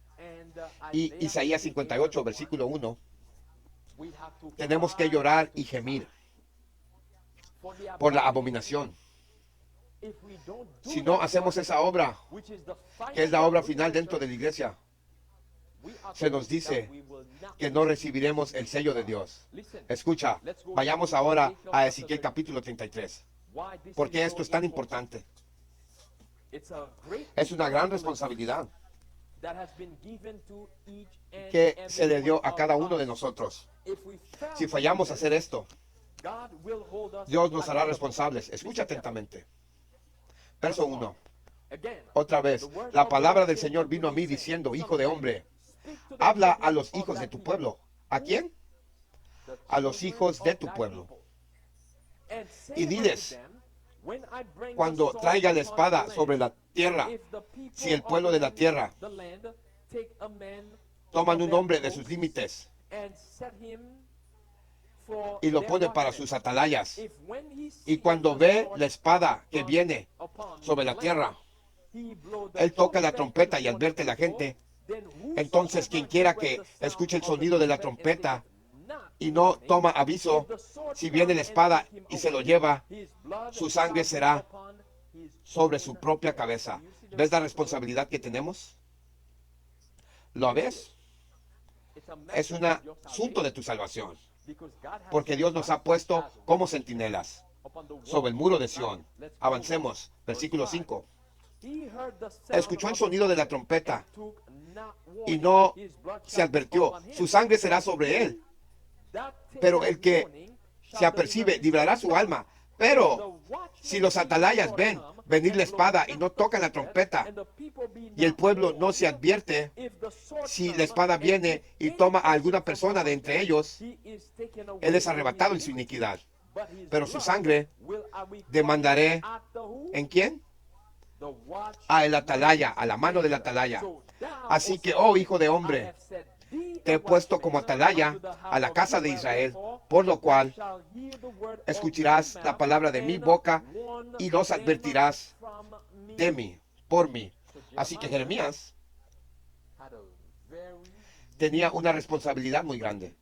y Isaías 58, versículo 1, tenemos que llorar y gemir por la abominación. Si no hacemos esa obra, que es la obra final dentro de la iglesia, se nos dice que no recibiremos el sello de Dios. Escucha, vayamos ahora a Ezequiel capítulo 33. ¿Por qué esto es tan importante? Es una gran responsabilidad que se le dio a cada uno de nosotros. Si fallamos a hacer esto, Dios nos hará responsables. Escucha atentamente. Verso 1. Otra vez, la palabra del Señor vino a mí diciendo, hijo de hombre, habla a los hijos de tu pueblo. ¿A quién? A los hijos de tu pueblo. Y diles, cuando traiga la espada sobre la tierra, si el pueblo de la tierra toman un hombre de sus límites y lo pone para sus atalayas, y cuando ve la espada que viene sobre la tierra, él toca la trompeta y advierte a la gente, entonces quien quiera que escuche el sonido de la trompeta y no toma aviso, si viene la espada y se lo lleva, su sangre será sobre su propia cabeza. ¿Ves la responsabilidad que tenemos? ¿Lo ves? Es un asunto de tu salvación, porque Dios nos ha puesto como centinelas sobre el muro de Sión. Avancemos, versículo 5. Escuchó el sonido de la trompeta y no se advirtió, su sangre será sobre él, pero el que se apercibe librará su alma. Pero si los atalayas ven venir la espada y no tocan la trompeta, y el pueblo no se advierte, si la espada viene y toma a alguna persona de entre ellos, él es arrebatado en su iniquidad. Pero su sangre demandaré, ¿en quién? A el atalaya, a la mano del atalaya. Así que, oh hijo de hombre, te he puesto como atalaya a la casa de Israel, por lo cual escucharás la palabra de mi boca y los advertirás de mí, por mí. Así que Jeremías tenía una responsabilidad muy grande.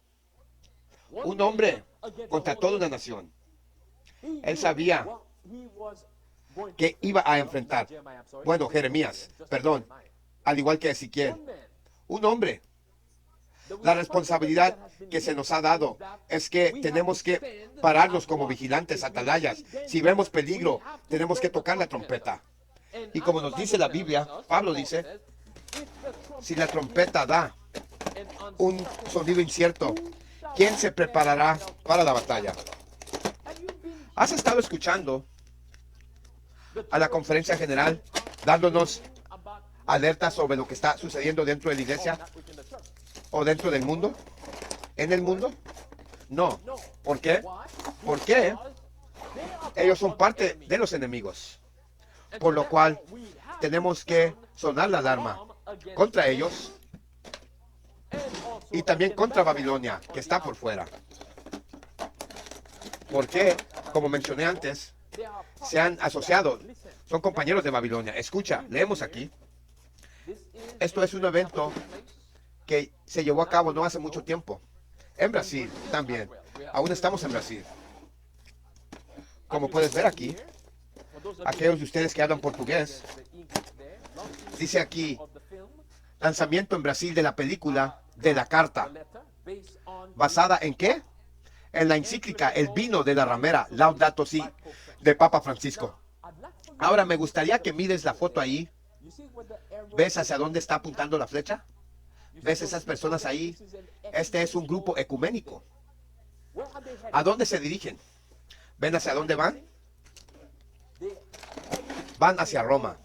Un hombre contra toda una nación. Él sabía que iba a enfrentar. Bueno, Jeremías, perdón, al igual que Ezequiel. Un hombre. La responsabilidad que se nos ha dado es que tenemos que pararnos como vigilantes, atalayas. Si vemos peligro, tenemos que tocar la trompeta. Y como nos dice la Biblia, Pablo dice, si la trompeta da un sonido incierto, ¿quién se preparará para la batalla? ¿Has estado escuchando a la conferencia general dándonos alertas sobre lo que está sucediendo dentro de la iglesia o dentro del mundo? ¿En el mundo? No. ¿Por qué? Porque ellos son parte de los enemigos. Por lo cual tenemos que sonar la alarma contra ellos y también contra Babilonia, que está por fuera. Porque, como mencioné antes, se han asociado, son compañeros de Babilonia. Escucha, leemos aquí. Esto es un evento que se llevó a cabo no hace mucho tiempo. En Brasil también. Aún estamos en Brasil. Como puedes ver aquí, Aquellos de ustedes que hablan portugués, dice aquí, lanzamiento en Brasil de la película de la carta. ¿Basada en qué? En la encíclica El vino de la ramera, Laudato Si, de Papa Francisco. Ahora me gustaría que mires la foto ahí. ¿Ves hacia dónde está apuntando la flecha? ¿Ves esas personas ahí? Este es un grupo ecuménico. ¿A dónde se dirigen? ¿Ven hacia dónde van? Van hacia Roma.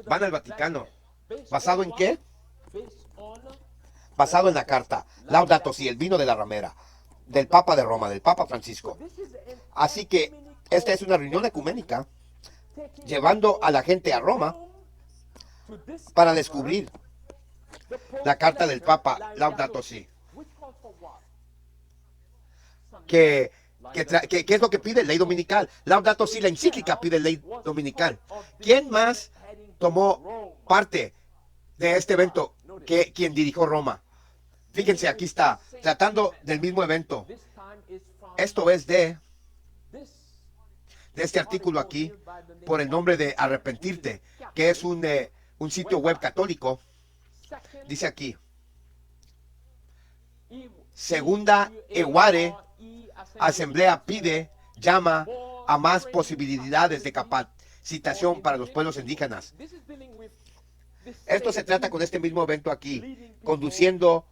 Van al Vaticano. ¿Basado en qué? Basado en la carta Laudato Si, el vino de la ramera, del Papa de Roma, del Papa Francisco. Así que esta es una reunión ecuménica llevando a la gente a Roma para descubrir la carta del Papa Laudato Si. ¿Qué es lo que pide? Ley dominical. Laudato Si, la encíclica pide ley dominical. ¿Quién más tomó parte de este evento que quien dirigió Roma? Fíjense, aquí está, tratando del mismo evento. Esto es de este artículo aquí, por el nombre de Arrepentirte, que es un sitio web católico. Dice aquí, segunda Eware, asamblea pide, llama a más posibilidades de capacitación para los pueblos indígenas. Esto se trata con este mismo evento aquí, conduciendo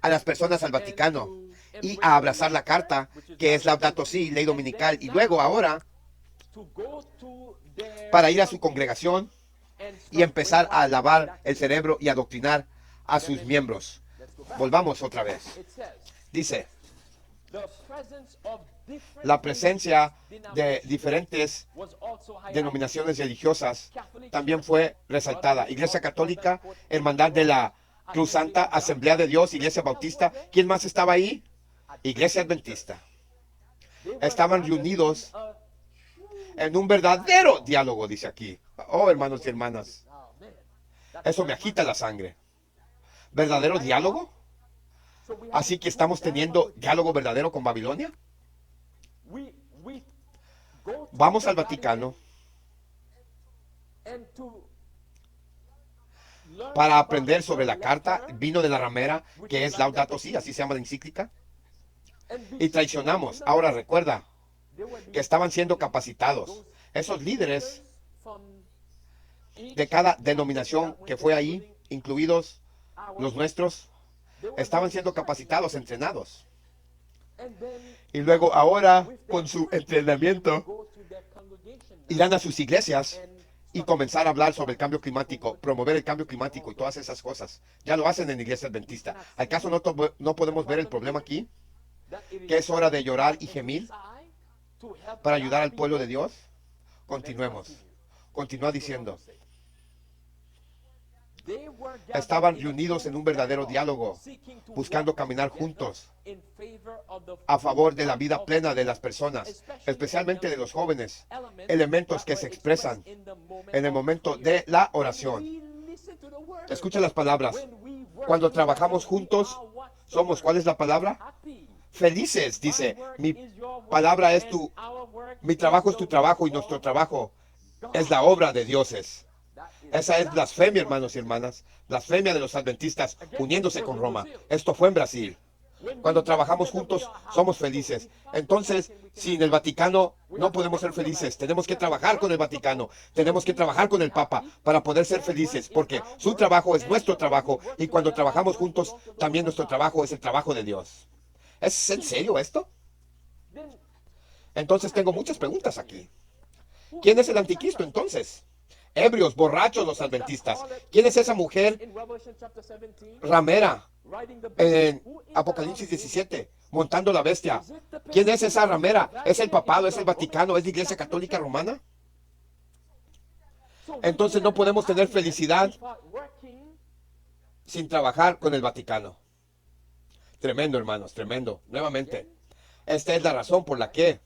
a las personas al Vaticano y a abrazar la carta, que es Laudato Si, ley dominical, y luego ahora para ir a su congregación y empezar a lavar el cerebro y adoctrinar a sus miembros. Volvamos otra vez. Dice, la presencia de diferentes denominaciones religiosas también fue resaltada. Iglesia Católica, Hermandad de la Cruz Santa, Asamblea de Dios, Iglesia Bautista. ¿Quién más estaba ahí? Iglesia Adventista. Estaban reunidos en un verdadero diálogo, dice aquí. Oh, hermanos y hermanas, eso me agita la sangre. ¿Verdadero diálogo? Así que estamos teniendo diálogo verdadero con Babilonia. Vamos al Vaticano para aprender sobre la carta Vino de la Ramera, que es Laudato Si, así se llama la encíclica, y traicionamos. Ahora recuerda que estaban siendo capacitados. Esos líderes de cada denominación que fue ahí, incluidos los nuestros, estaban siendo capacitados, entrenados. Y luego ahora, con su entrenamiento, irán a sus iglesias y comenzar a hablar sobre el cambio climático, promover el cambio climático y todas esas cosas. Ya lo hacen en la iglesia adventista. ¿Acaso no podemos ver el problema aquí? ¿Que es hora de llorar y gemir para ayudar al pueblo de Dios? Continuemos. Continúa diciendo. Estaban reunidos en un verdadero diálogo, buscando caminar juntos a favor de la vida plena de las personas, especialmente de los jóvenes, elementos que se expresan en el momento de la oración. Escucha las palabras. Cuando trabajamos juntos, somos, ¿cuál es la palabra? Felices, dice. Mi palabra es mi trabajo es tu trabajo y nuestro trabajo es la obra de dioses. Esa es blasfemia, hermanos y hermanas. Blasfemia de los adventistas uniéndose con Roma. Esto fue en Brasil. Cuando trabajamos juntos, somos felices. Entonces, sin el Vaticano, no podemos ser felices. Tenemos que trabajar con el Vaticano. Tenemos que trabajar con el Papa para poder ser felices, porque su trabajo es nuestro trabajo. Y cuando trabajamos juntos, también nuestro trabajo es el trabajo de Dios. ¿Es en serio esto? Entonces, tengo muchas preguntas aquí. ¿Quién es el anticristo entonces? Ebrios, borrachos los adventistas. ¿Quién es esa mujer ramera en Apocalipsis 17, montando la bestia? ¿Quién es esa ramera? ¿Es el papado? ¿Es el Vaticano? ¿Es la Iglesia Católica Romana? Entonces no podemos tener felicidad sin trabajar con el Vaticano. Tremendo, hermanos, tremendo. Nuevamente, esta es la razón por la que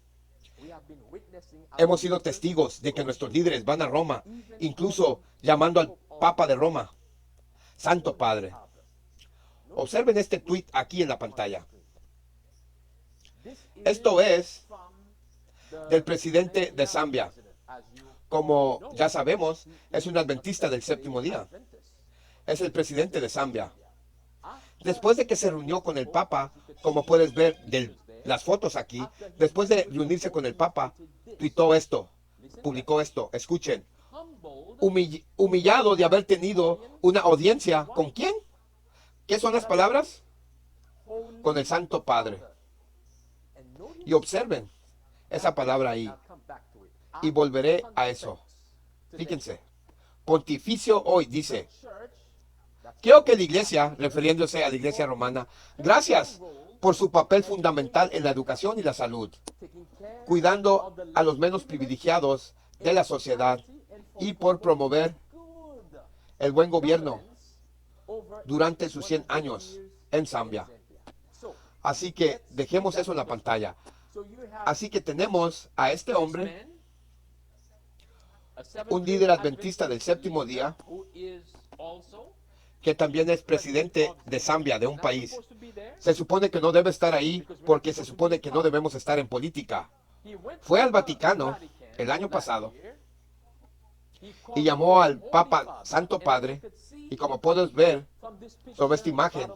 hemos sido testigos de que nuestros líderes van a Roma, incluso llamando al Papa de Roma, Santo Padre. Observen este tweet aquí en la pantalla. Esto es del presidente de Zambia. Como ya sabemos, es un adventista del séptimo día. Es el presidente de Zambia. Después de que se reunió con el Papa, como puedes ver de las fotos aquí, después de reunirse con el Papa, tuitó esto, publicó esto. Escuchen. Humillado de haber tenido una audiencia. ¿Con quién? ¿Qué son las palabras? Con el Santo Padre. Y observen esa palabra ahí. Y volveré a eso. Fíjense. Pontificio hoy dice, creo que la iglesia, refiriéndose a la iglesia romana, gracias por su papel fundamental en la educación y la salud, cuidando a los menos privilegiados de la sociedad y por promover el buen gobierno durante sus 100 años en Zambia. Así que dejemos eso en la pantalla. Así que tenemos a este hombre, un líder adventista del séptimo día, que también es presidente de Zambia, de un país. Se supone que no debe estar ahí porque se supone que no debemos estar en política. Fue al Vaticano el año pasado y llamó al Papa Santo Padre, y como puedes ver sobre esta imagen,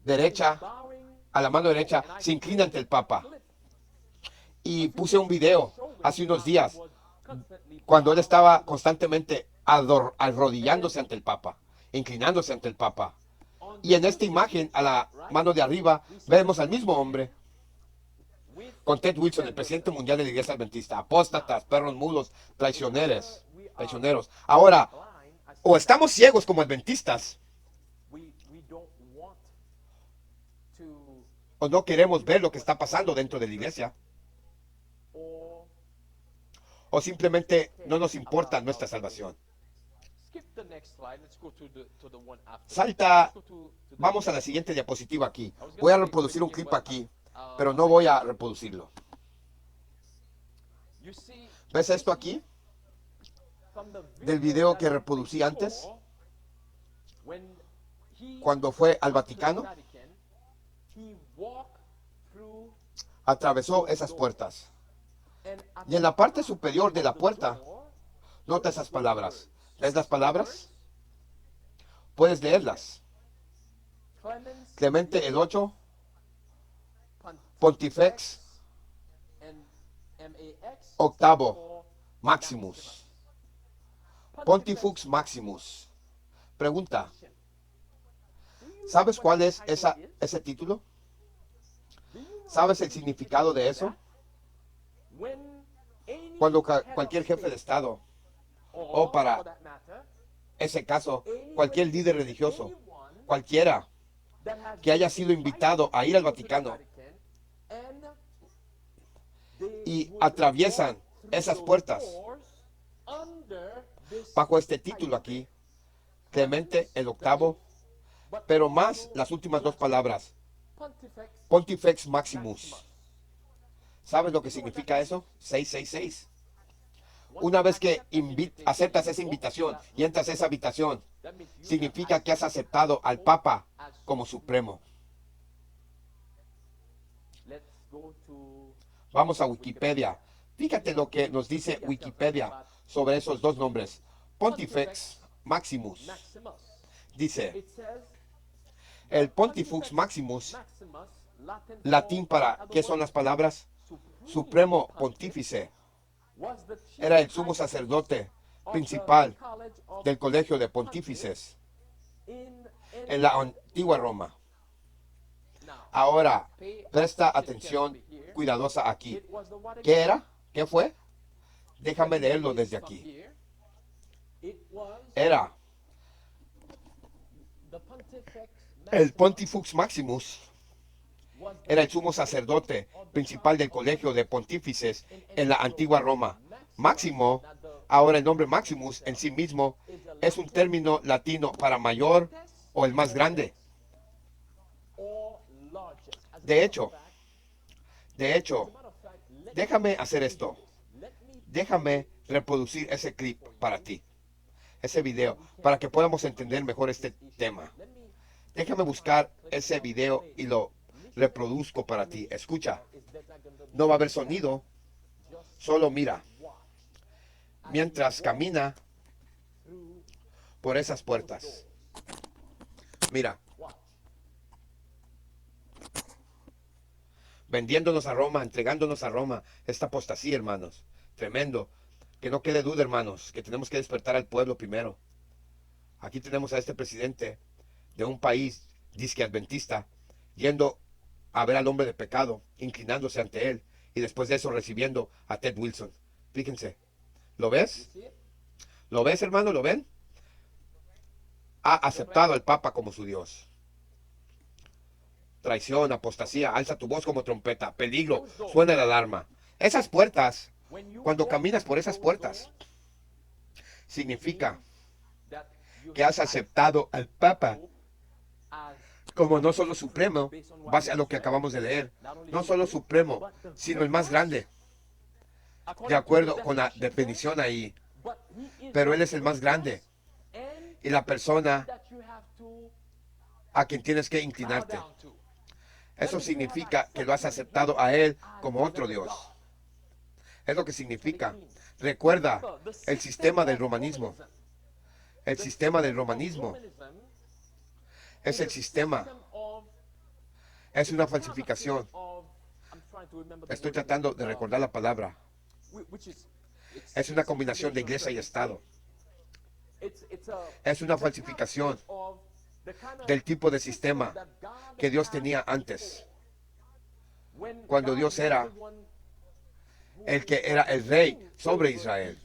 derecha, a la mano derecha, se inclina ante el Papa. Y puse un video hace unos días cuando él estaba constantemente arrodillándose ante el Papa, inclinándose ante el Papa. Y en esta imagen, a la mano de arriba, vemos al mismo hombre con Ted Wilson, el presidente mundial de la Iglesia Adventista. Apóstatas, perros mudos, traicioneros. Ahora, o estamos ciegos como adventistas, o no queremos ver lo que está pasando dentro de la iglesia, o simplemente no nos importa nuestra salvación. Salta, vamos a la siguiente diapositiva aquí. Voy a reproducir un clip aquí, pero no voy a reproducirlo. ¿Ves esto aquí? Del video que reproducí antes, cuando fue al Vaticano, atravesó esas puertas. Y en la parte superior de la puerta, nota esas palabras. ¿Ves las palabras? Puedes leerlas. Clemente el 8, Pontifex octavo Maximus. Pontifex Maximus. Pregunta. ¿Sabes cuál es ese título? ¿Sabes el significado de eso? Cuando cualquier jefe de Estado, o para ese caso, cualquier líder religioso, cualquiera que haya sido invitado a ir al Vaticano y atraviesan esas puertas bajo este título aquí, Clemente el octavo, pero más las últimas dos palabras, Pontifex Maximus. ¿Sabes lo que significa eso? 666. Una vez que aceptas esa invitación y entras a esa habitación, significa que has aceptado al Papa como supremo. Vamos a Wikipedia. Fíjate lo que nos dice Wikipedia sobre esos dos nombres. Pontifex Maximus. Dice, el Pontifex Maximus, latín para, ¿qué son las palabras? Supremo Pontífice. Era el sumo sacerdote principal del colegio de pontífices en la antigua Roma. Ahora, presta atención cuidadosa aquí. ¿Qué era? ¿Qué fue? Déjame leerlo desde aquí. Era el Pontifex Maximus. Era el sumo sacerdote principal del colegio de pontífices en la antigua Roma. Máximo, ahora el nombre Maximus en sí mismo, es un término latino para mayor o el más grande. De hecho, déjame hacer esto. Déjame reproducir ese clip para ti, ese video, para que podamos entender mejor este tema. Déjame buscar ese video y lo reproduzco para ti. Escucha, no va a haber sonido, Solo mira mientras camina por esas puertas. Mira, vendiéndonos a Roma, entregándonos a Roma. Esta apostasía, hermanos. Tremendo. Que no quede duda, hermanos, que tenemos que despertar al pueblo primero. Aquí tenemos a este presidente de un país disque adventista yendo a ver al hombre de pecado, inclinándose ante él, y después de eso recibiendo a Ted Wilson. Fíjense, ¿lo ves? ¿Lo ves, hermano? ¿Lo ven? Ha aceptado al Papa como su Dios. Traición, apostasía, alza tu voz como trompeta, peligro, suena la alarma. Esas puertas, cuando caminas por esas puertas, significa que has aceptado al Papa como no solo supremo, base a lo que acabamos de leer, no solo supremo, sino el más grande, de acuerdo con la definición ahí. Pero Él es el más grande y la persona a quien tienes que inclinarte. Eso significa que lo has aceptado a Él como otro Dios. Es lo que significa. Recuerda el sistema del romanismo. El sistema del romanismo es el sistema. Es una falsificación. Estoy tratando de recordar la palabra. Es una combinación de iglesia y Estado. Es una falsificación del tipo de sistema que Dios tenía antes. Cuando Dios era el que era el rey sobre Israel.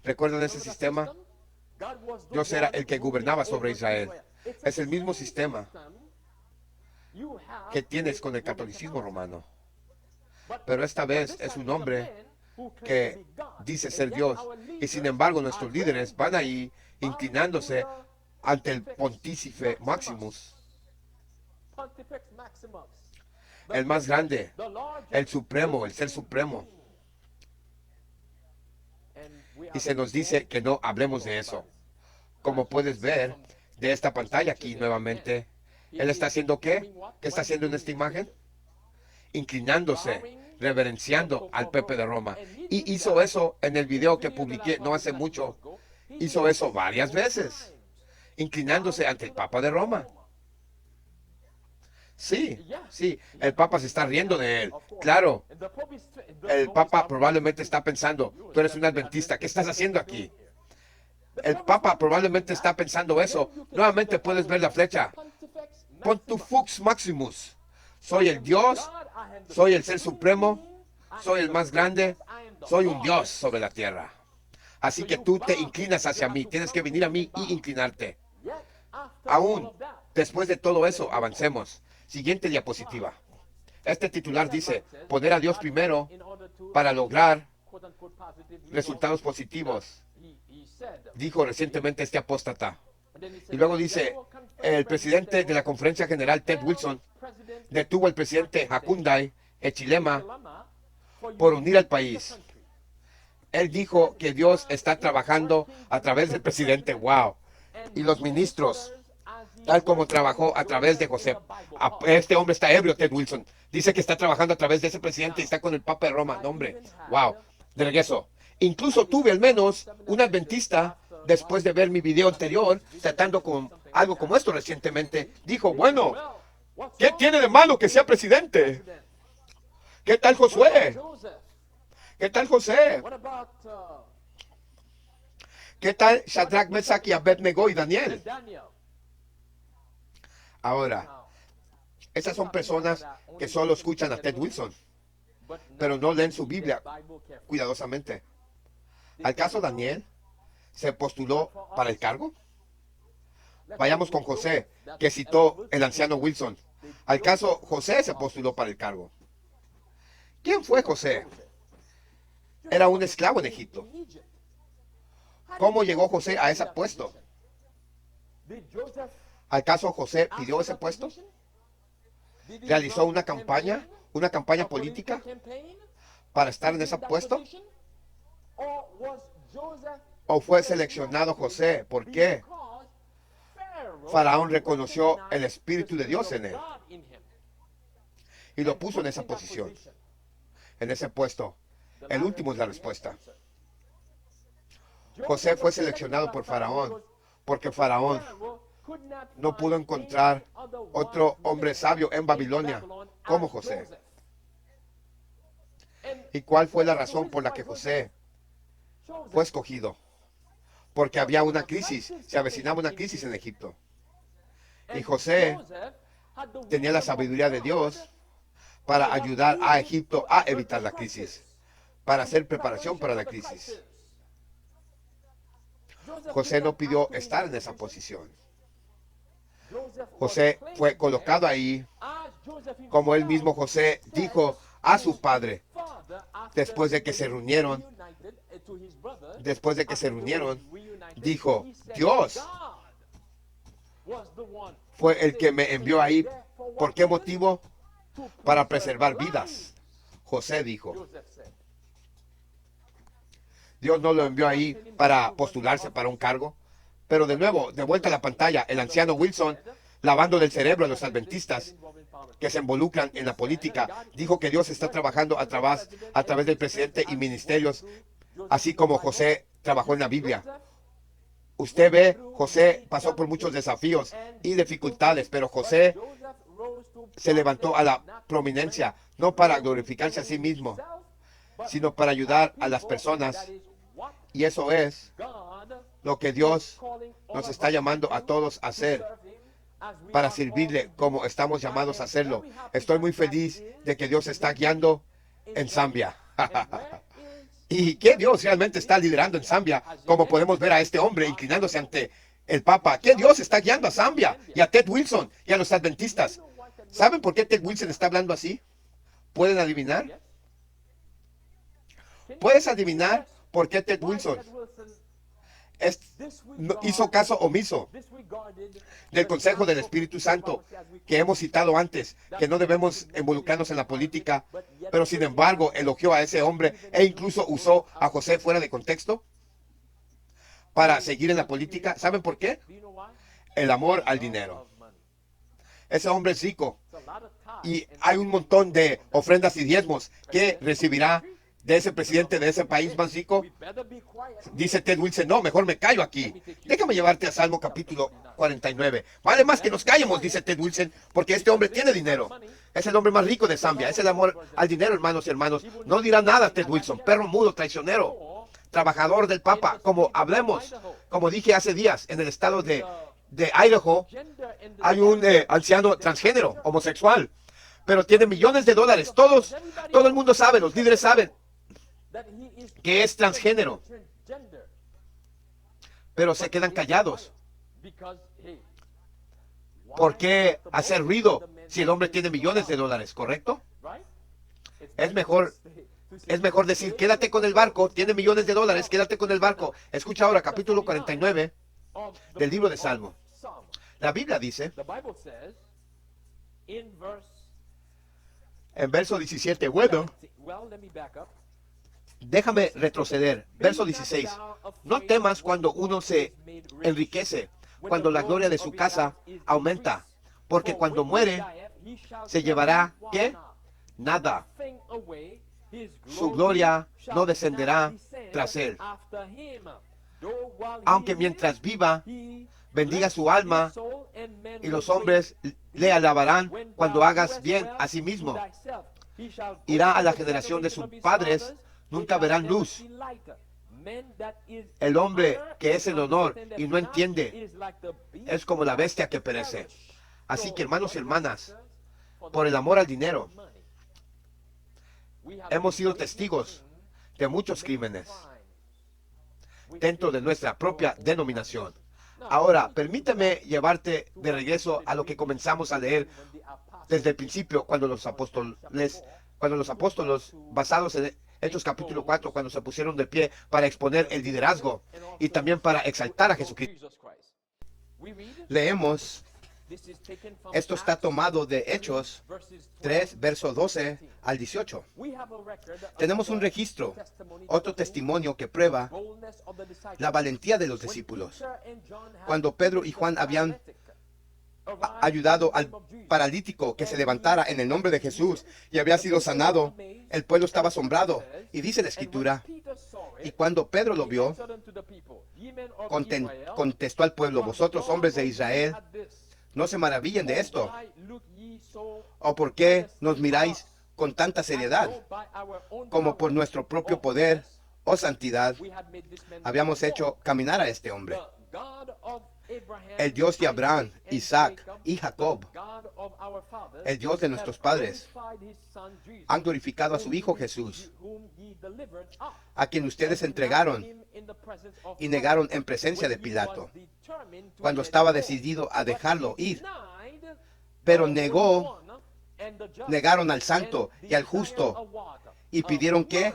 ¿Recuerdan ese sistema? Dios era el que gobernaba sobre Israel. Es el mismo sistema que tienes con el catolicismo romano. Pero esta vez es un hombre que dice ser Dios. Y sin embargo nuestros líderes van ahí inclinándose ante el pontífice Maximus, el más grande, el supremo, el ser supremo. Y se nos dice que no hablemos de eso. Como puedes ver de esta pantalla aquí nuevamente, ¿él está haciendo qué? ¿Qué está haciendo en esta imagen? Inclinándose, reverenciando al Pepe de Roma. Y hizo eso en el video que publiqué no hace mucho. Hizo eso varias veces, inclinándose ante el Papa de Roma. Sí, sí, el Papa se está riendo de él. Claro, el Papa probablemente está pensando, tú eres un adventista, ¿qué estás haciendo aquí? El Papa probablemente está pensando eso. Nuevamente puedes ver la flecha. Pontifex Maximus. Soy el Dios, soy el ser supremo, soy el más grande, soy un Dios sobre la tierra. Así que tú te inclinas hacia mí, tienes que venir a mí y inclinarte. Aún después de todo eso, avancemos. Siguiente diapositiva. Este titular dice, poner a Dios primero para lograr resultados positivos, dijo recientemente este apóstata. Y luego dice, el presidente de la Conferencia General, Ted Wilson, detuvo al presidente Hakainde Hichilema por unir al país. Él dijo que Dios está trabajando a través del presidente, wow, y los ministros, tal como trabajó a través de José. Este hombre está ebrio, Ted Wilson. Dice que está trabajando a través de ese presidente y está con el Papa de Roma. No, hombre, wow, de regreso. Incluso tuve al menos un adventista, después de ver mi video anterior, tratando con algo como esto recientemente, dijo, bueno, ¿qué tiene de malo que sea presidente? ¿Qué tal Josué? ¿Qué tal José? ¿Qué tal Shadrach, Mesach y Abednego y Daniel? Ahora, esas son personas que solo escuchan a Ted Wilson, pero no leen su Biblia cuidadosamente. ¿Al caso Daniel se postuló para el cargo? Vayamos con José, que citó el anciano Wilson. ¿Al caso José se postuló para el cargo? ¿Quién fue José? Era un esclavo en Egipto. ¿Cómo llegó José a ese puesto? ¿Al caso José pidió ese puesto? ¿Realizó una campaña política para estar en ese puesto? ¿O fue seleccionado José? ¿Por qué? Faraón reconoció el Espíritu de Dios en él y lo puso en esa posición, en ese puesto. El último es la respuesta. José fue seleccionado por Faraón porque Faraón no pudo encontrar otro hombre sabio en Babilonia como José. ¿Y cuál fue la razón por la que José fue escogido? Porque había una crisis, se avecinaba una crisis en Egipto. Y José tenía la sabiduría de Dios para ayudar a Egipto a evitar la crisis, para hacer preparación para la crisis. José no pidió estar en esa posición. José fue colocado ahí, como él mismo José dijo a su padre, después de que se reunieron, dijo, Dios fue el que me envió ahí. ¿Por qué motivo? Para preservar vidas. José dijo. Dios no lo envió ahí para postularse para un cargo. Pero de nuevo, de vuelta a la pantalla, el anciano Wilson, lavando del cerebro a los adventistas que se involucran en la política, dijo que Dios está trabajando a través del presidente y ministerios, así como José trabajó en la Biblia. Usted ve, José pasó por muchos desafíos y dificultades, pero José se levantó a la prominencia, no para glorificarse a sí mismo, sino para ayudar a las personas. Y eso es lo que Dios nos está llamando a todos a hacer, para servirle como estamos llamados a hacerlo. Estoy muy feliz de que Dios está guiando en Zambia. ¿Y qué Dios realmente está liderando en Zambia? Como podemos ver a este hombre inclinándose ante el Papa. ¿Qué Dios está guiando a Zambia y a Ted Wilson y a los adventistas? ¿Saben por qué Ted Wilson está hablando así? ¿Pueden adivinar? ¿Puedes adivinar por qué Ted Wilson hizo caso omiso del consejo del Espíritu Santo que hemos citado antes, que no debemos involucrarnos en la política, pero sin embargo elogió a ese hombre e incluso usó a José fuera de contexto para seguir en la política? ¿Saben por qué? El amor al dinero. Ese hombre es rico y hay un montón de ofrendas y diezmos que recibirá de ese presidente de ese país más rico. Dice Ted Wilson, no, mejor me callo aquí. Déjame llevarte a Salmo capítulo 49. Vale más que nos callemos, dice Ted Wilson, porque este hombre tiene dinero. Es el hombre más rico de Zambia. Es el amor al dinero, hermanos y hermanos. No dirá nada Ted Wilson, perro mudo, traicionero, trabajador del Papa. Como hablemos, como dije hace días, en el estado de Idaho, hay un anciano transgénero, homosexual, pero tiene millones de dólares. Todo el mundo sabe, los líderes saben que es transgénero, pero se quedan callados. ¿Por qué hacer ruido si el hombre tiene millones de dólares, correcto? Es mejor decir, quédate con el barco, tiene millones de dólares, quédate con el barco. Escucha ahora, capítulo 49 del libro de Salmo. La Biblia dice, en verso 17, bueno, déjame retroceder. Verso 16. No temas cuando uno se enriquece, cuando la gloria de su casa aumenta, porque cuando muere se llevará, ¿qué? Nada. Su gloria no descenderá tras él. Aunque mientras viva, bendiga su alma, y los hombres le alabarán cuando hagas bien a sí mismo. Irá a la generación de sus padres, nunca verán luz. El hombre que es el honor y no entiende es como la bestia que perece. Así que, hermanos y hermanas, por el amor al dinero, hemos sido testigos de muchos crímenes dentro de nuestra propia denominación. Ahora, permíteme llevarte de regreso a lo que comenzamos a leer desde el principio, cuando los apóstoles, basados en Hechos capítulo 4, cuando se pusieron de pie para exponer el liderazgo y también para exaltar a Jesucristo. Leemos, esto está tomado de Hechos 3, verso 12 al 18. Tenemos un registro, otro testimonio que prueba la valentía de los discípulos. Cuando Pedro y Juan habían ayudado al paralítico que se levantara en el nombre de Jesús y había sido sanado, el pueblo estaba asombrado. Y dice la Escritura, y cuando Pedro lo vio, contestó al pueblo: vosotros, hombres de Israel, no se maravillen de esto. ¿O por qué nos miráis con tanta seriedad? Como por nuestro propio poder o santidad habíamos hecho caminar a este hombre. El Dios de Abraham, Isaac y Jacob, el Dios de nuestros padres, han glorificado a su Hijo Jesús, a quien ustedes entregaron y negaron en presencia de Pilato, cuando estaba decidido a dejarlo ir. Pero negaron al santo y al justo y pidieron que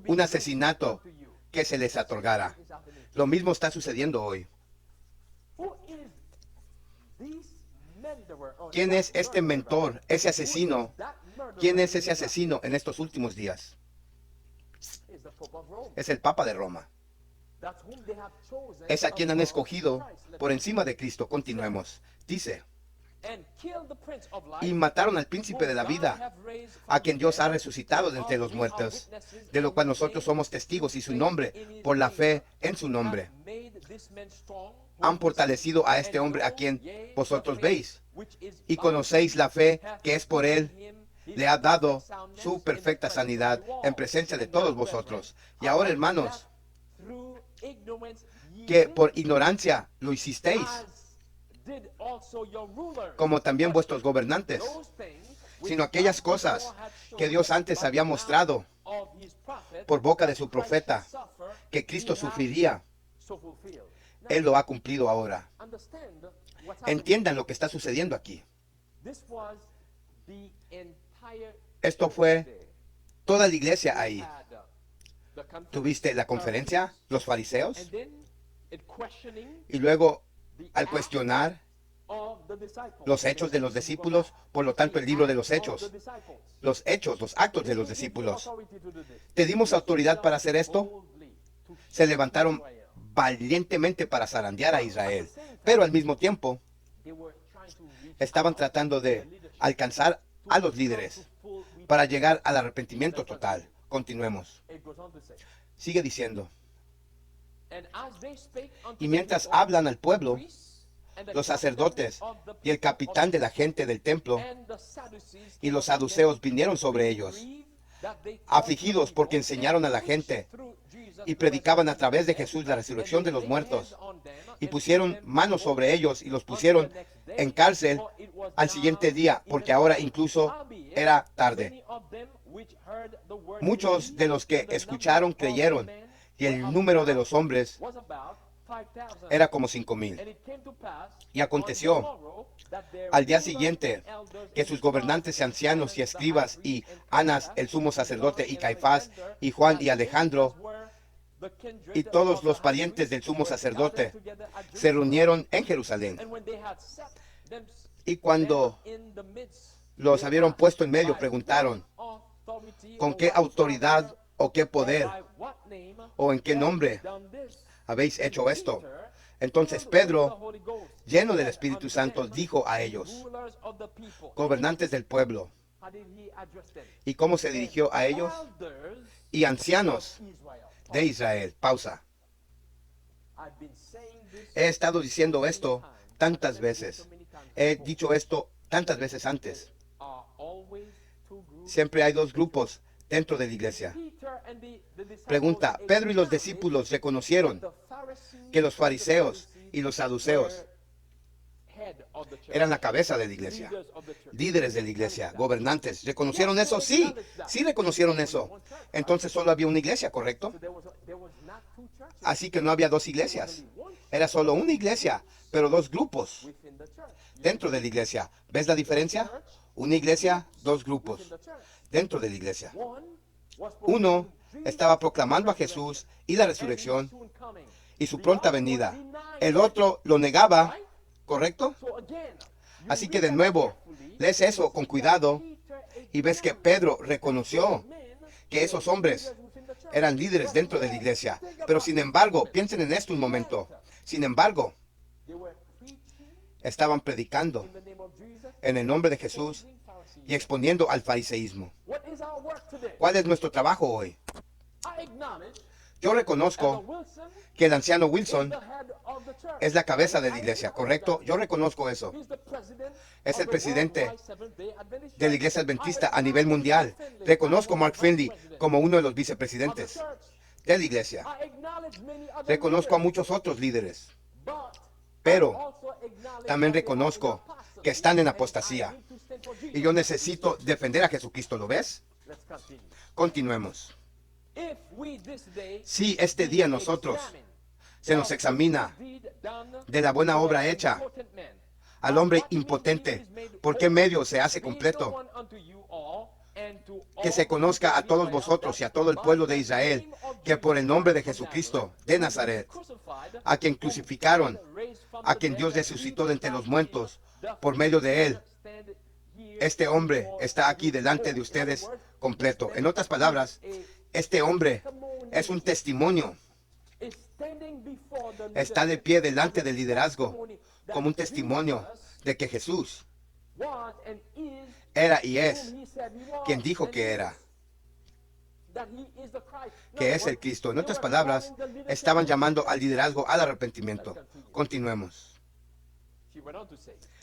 un asesinato que se les otorgara. Lo mismo está sucediendo hoy. ¿Quién es este mentor, ese asesino? ¿Quién es ese asesino en estos últimos días? Es el Papa de Roma. Es a quien han escogido por encima de Cristo. Continuemos. Dice: y mataron al príncipe de la vida, a quien Dios ha resucitado de entre los muertos, de lo cual nosotros somos testigos, y su nombre, por la fe en su nombre, han fortalecido a este hombre a quien vosotros veis, y conocéis la fe que es por él, le ha dado su perfecta sanidad en presencia de todos vosotros. Y ahora, hermanos, que por ignorancia lo hicisteis, como también vuestros gobernantes, sino aquellas cosas que Dios antes había mostrado por boca de su profeta, que Cristo sufriría, Él lo ha cumplido ahora. Entiendan lo que está sucediendo aquí. Esto fue toda la iglesia ahí. Tuviste la conferencia, los fariseos, y luego, al cuestionar los hechos de los discípulos, por lo tanto el libro de los hechos, los actos de los discípulos, ¿te dimos autoridad para hacer esto? Se levantaron valientemente para zarandear a Israel, pero al mismo tiempo estaban tratando de alcanzar a los líderes para llegar al arrepentimiento total. Continuemos. Sigue diciendo: y mientras hablan al pueblo, los sacerdotes y el capitán de la gente del templo y los saduceos vinieron sobre ellos, afligidos porque enseñaron a la gente y predicaban a través de Jesús la resurrección de los muertos, y pusieron manos sobre ellos y los pusieron en cárcel al siguiente día, porque ahora incluso era tarde. Muchos de los que escucharon creyeron, y el número de los hombres era como 5,000. Y aconteció al día siguiente que sus gobernantes y ancianos y escribas y Anás el sumo sacerdote y Caifás y Juan y Alejandro y todos los parientes del sumo sacerdote se reunieron en Jerusalén. Y cuando los habieron puesto en medio, preguntaron: ¿con qué autoridad o qué poder o en qué nombre habéis hecho esto? Entonces Pedro, lleno del Espíritu Santo, dijo a ellos: gobernantes del pueblo. ¿Y cómo se dirigió a ellos? Y ancianos de Israel. Pausa. He estado diciendo esto tantas veces. He dicho esto tantas veces antes. Siempre hay dos grupos dentro de la iglesia. Pregunta: Pedro y los discípulos reconocieron que los fariseos y los saduceos eran la cabeza de la iglesia, líderes de la iglesia, gobernantes. ¿Reconocieron eso? Sí, sí reconocieron eso. Entonces solo había una iglesia, ¿correcto? Así que no había dos iglesias. Era solo una iglesia, pero dos grupos dentro de la iglesia. ¿Ves la diferencia? Una iglesia, dos grupos dentro de la iglesia. Uno estaba proclamando a Jesús y la resurrección y su pronta venida. El otro lo negaba, ¿correcto? Así que de nuevo, lees eso con cuidado y ves que Pedro reconoció que esos hombres eran líderes dentro de la iglesia. Pero sin embargo, piensen en esto un momento. Sin embargo, estaban predicando en el nombre de Jesús y exponiendo al fariseísmo. ¿Cuál es nuestro trabajo hoy? Yo reconozco que el anciano Wilson es la cabeza de la iglesia, ¿correcto? Yo reconozco eso. Es el presidente de la iglesia adventista a nivel mundial. Reconozco a Mark Finley como uno de los vicepresidentes de la iglesia. Reconozco a muchos otros líderes, pero también reconozco que están en apostasía y yo necesito defender a Jesucristo. ¿Lo ves? Continuemos. Si este día nosotros se nos examina de la buena obra hecha al hombre impotente, ¿por qué medio se hace completo? Que se conozca a todos vosotros y a todo el pueblo de Israel, que por el nombre de Jesucristo de Nazaret, a quien crucificaron, a quien Dios resucitó de entre los muertos, por medio de él, este hombre está aquí delante de ustedes completo. En otras palabras, este hombre es un testimonio. Está de pie delante del liderazgo como un testimonio de que Jesús era y es quien dijo que era, que es el Cristo. En otras palabras, estaban llamando al liderazgo al arrepentimiento. Continuemos.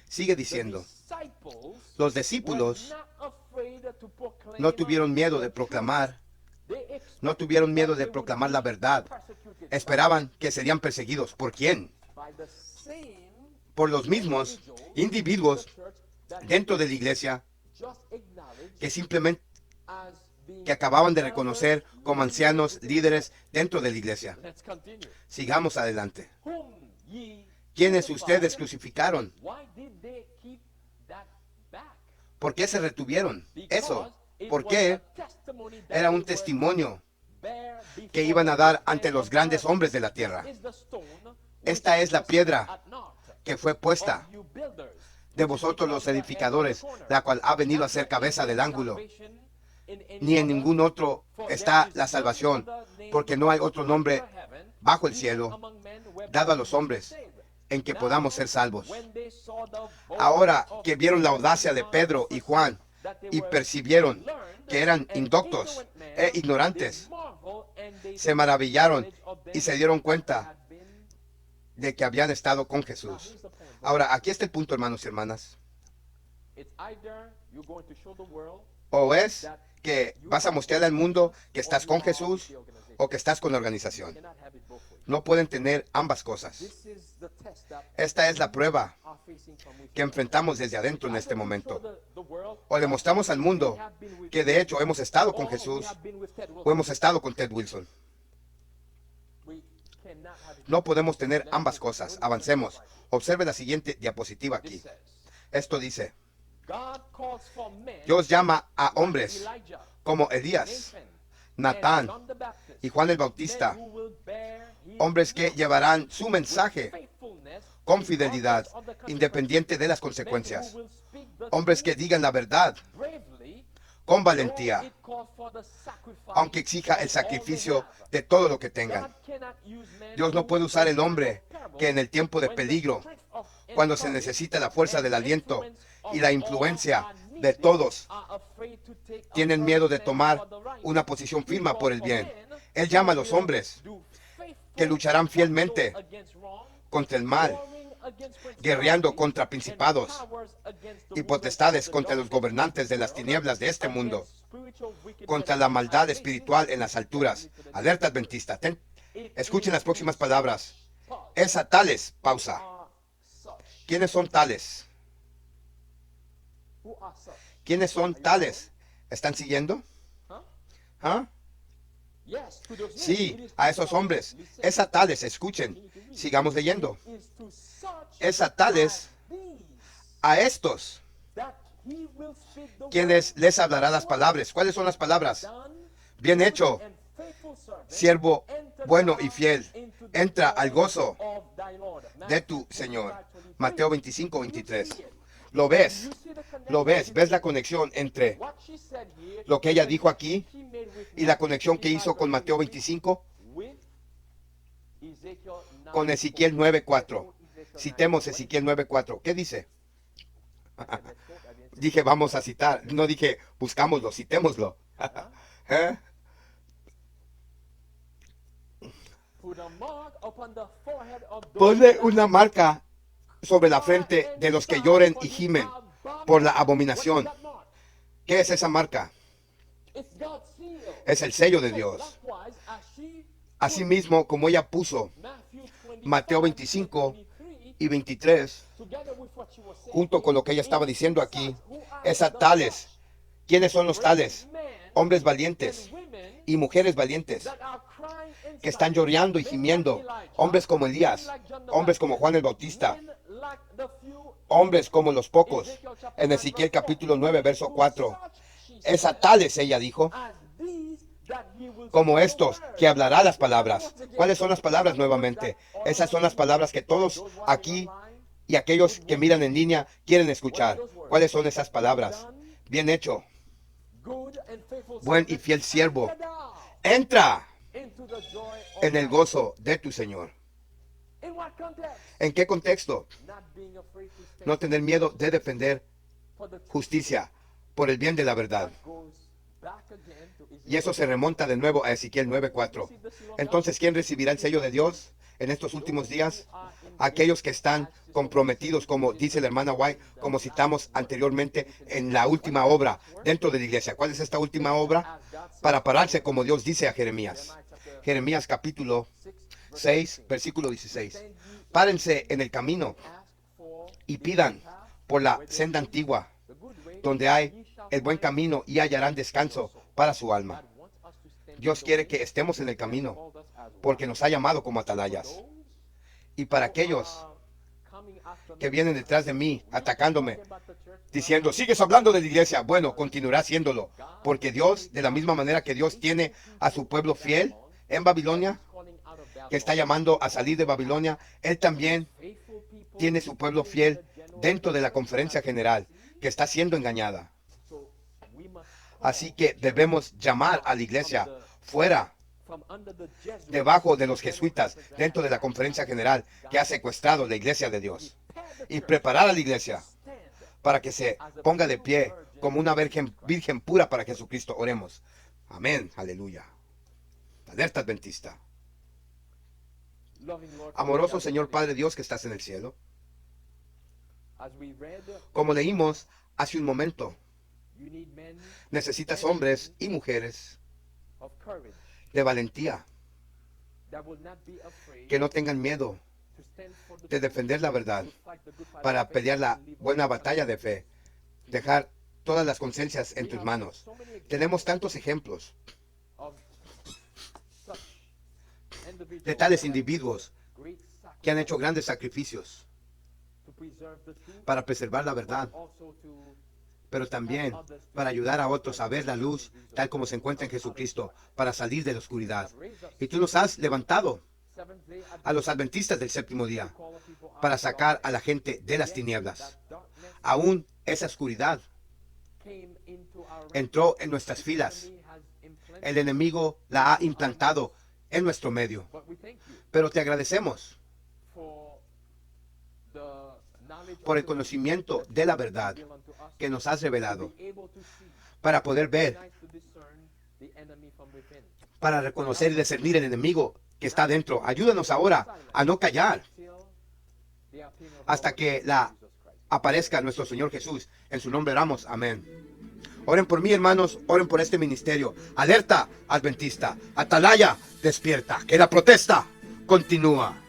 Sigue diciendo, los discípulos no tuvieron miedo de proclamar, no tuvieron miedo de proclamar la verdad. Esperaban que serían perseguidos. ¿Por quién? Por los mismos individuos dentro de la iglesia que simplemente que acababan de reconocer como ancianos líderes dentro de la iglesia. Sigamos adelante. ¿Quiénes ustedes crucificaron? ¿Por qué se retuvieron? Eso. ¿Por qué? Era un testimonio que iban a dar ante los grandes hombres de la tierra. Esta es la piedra que fue puesta de vosotros los edificadores, la cual ha venido a ser cabeza del ángulo. Ni en ningún otro está la salvación, porque no hay otro nombre bajo el cielo dado a los hombres en que podamos ser salvos. Ahora que vieron la audacia de Pedro y Juan y percibieron que eran indoctos e ignorantes, se maravillaron y se dieron cuenta de que habían estado con Jesús. Ahora, aquí está el punto, hermanos y hermanas. O es que vas a mostrarle al mundo que estás con Jesús o que estás con la organización. No pueden tener ambas cosas. Esta es la prueba que enfrentamos desde adentro en este momento. O le mostramos al mundo que de hecho hemos estado con Jesús o hemos estado con Ted Wilson. No podemos tener ambas cosas. Avancemos. Observe la siguiente diapositiva aquí. Esto dice, Dios llama a hombres como Elías, Natán y Juan el Bautista, hombres que llevarán su mensaje con fidelidad, independiente de las consecuencias, hombres que digan la verdad con valentía, aunque exija el sacrificio de todo lo que tengan. Dios no puede usar el hombre que en el tiempo de peligro, cuando se necesita la fuerza del aliento y la influencia de todos, tienen miedo de tomar una posición firme por el bien. Él llama a los hombres que lucharán fielmente contra el mal, guerreando contra principados y potestades, contra los gobernantes de las tinieblas de este mundo, contra la maldad espiritual en las alturas. Alerta adventista. Escuchen las próximas palabras. Es a tales, pausa. ¿Quiénes son tales? ¿Quiénes son tales? ¿Están siguiendo? ¿Ah? Sí, a esos hombres. Es a tales, escuchen. Sigamos leyendo. Es a tales, a estos, quienes les hablará las palabras. ¿Cuáles son las palabras? Bien hecho, siervo bueno y fiel. Entra al gozo de tu Señor. Mateo 25, 23. ¿Lo ves? ¿Lo ves? ¿Ves la conexión entre lo que ella dijo aquí y la conexión que hizo con Mateo 25? Con Ezequiel 9:4. Citemos Ezequiel 9:4. ¿Qué dice? Dije, vamos a citar. No dije, buscámoslo, citémoslo. ¿Eh? Ponle una marca sobre la frente de los que lloren y gimen por la abominación. ¿Qué es esa marca? Es el sello de Dios. Asimismo, como ella puso Mateo 25 y 23, junto con lo que ella estaba diciendo aquí, esas tales. ¿Quiénes son los tales? Hombres valientes y mujeres valientes que están llorando y gimiendo. Hombres como Elías, hombres como Juan el Bautista, hombres como los pocos. En Ezequiel capítulo 9, verso 4. Esas tales, ella dijo, como estos, que hablará las palabras. ¿Cuáles son las palabras nuevamente? Esas son las palabras que todos aquí y aquellos que miran en línea quieren escuchar. ¿Cuáles son esas palabras? Bien hecho, buen y fiel siervo. Entra en el gozo de tu Señor. ¿En qué contexto? No tener miedo de defender justicia por el bien de la verdad. Y eso se remonta de nuevo a Ezequiel 9:4. Entonces, ¿quién recibirá el sello de Dios en estos últimos días? Aquellos que están comprometidos, como dice la hermana White, como citamos anteriormente, en la última obra dentro de la iglesia. ¿Cuál es esta última obra? Para pararse como Dios dice a Jeremías. Jeremías capítulo 6, versículo 16. Párense en el camino y pidan por la senda antigua, donde hay el buen camino, y hallarán descanso para su alma. Dios quiere que estemos en el camino, porque nos ha llamado como atalayas. Y para aquellos que vienen detrás de mí, atacándome, diciendo, sigues hablando de la iglesia, bueno, continuará haciéndolo, porque Dios, de la misma manera que Dios tiene a su pueblo fiel en Babilonia, que está llamando a salir de Babilonia, Él también tiene su pueblo fiel dentro de la conferencia general, que está siendo engañada. Así que debemos llamar a la iglesia fuera, debajo de los jesuitas, dentro de la conferencia general que ha secuestrado la iglesia de Dios, y preparar a la iglesia para que se ponga de pie como una virgen pura para Jesucristo. Oremos. Amén. Aleluya. Alerta adventista. Amoroso Señor Padre Dios que estás en el cielo, como leímos hace un momento, necesitas hombres y mujeres de valentía, que no tengan miedo de defender la verdad, para pelear la buena batalla de fe, dejar todas las conciencias en tus manos. Tenemos tantos ejemplos de tales individuos que han hecho grandes sacrificios para preservar la verdad, pero también para ayudar a otros a ver la luz tal como se encuentra en Jesucristo, para salir de la oscuridad. Y tú nos has levantado a los adventistas del séptimo día para sacar a la gente de las tinieblas. Aún esa oscuridad entró en nuestras filas. El enemigo la ha implantado en nuestro medio. Pero te agradecemos por el conocimiento de la verdad que nos has revelado, para poder ver, para reconocer y discernir el enemigo que está dentro. Ayúdanos ahora a no callar hasta que aparezca nuestro Señor Jesús. En su nombre oramos. Amén. Oren por mí, hermanos. Oren por este ministerio. Alerta adventista. Atalaya despierta. Que la protesta continúa.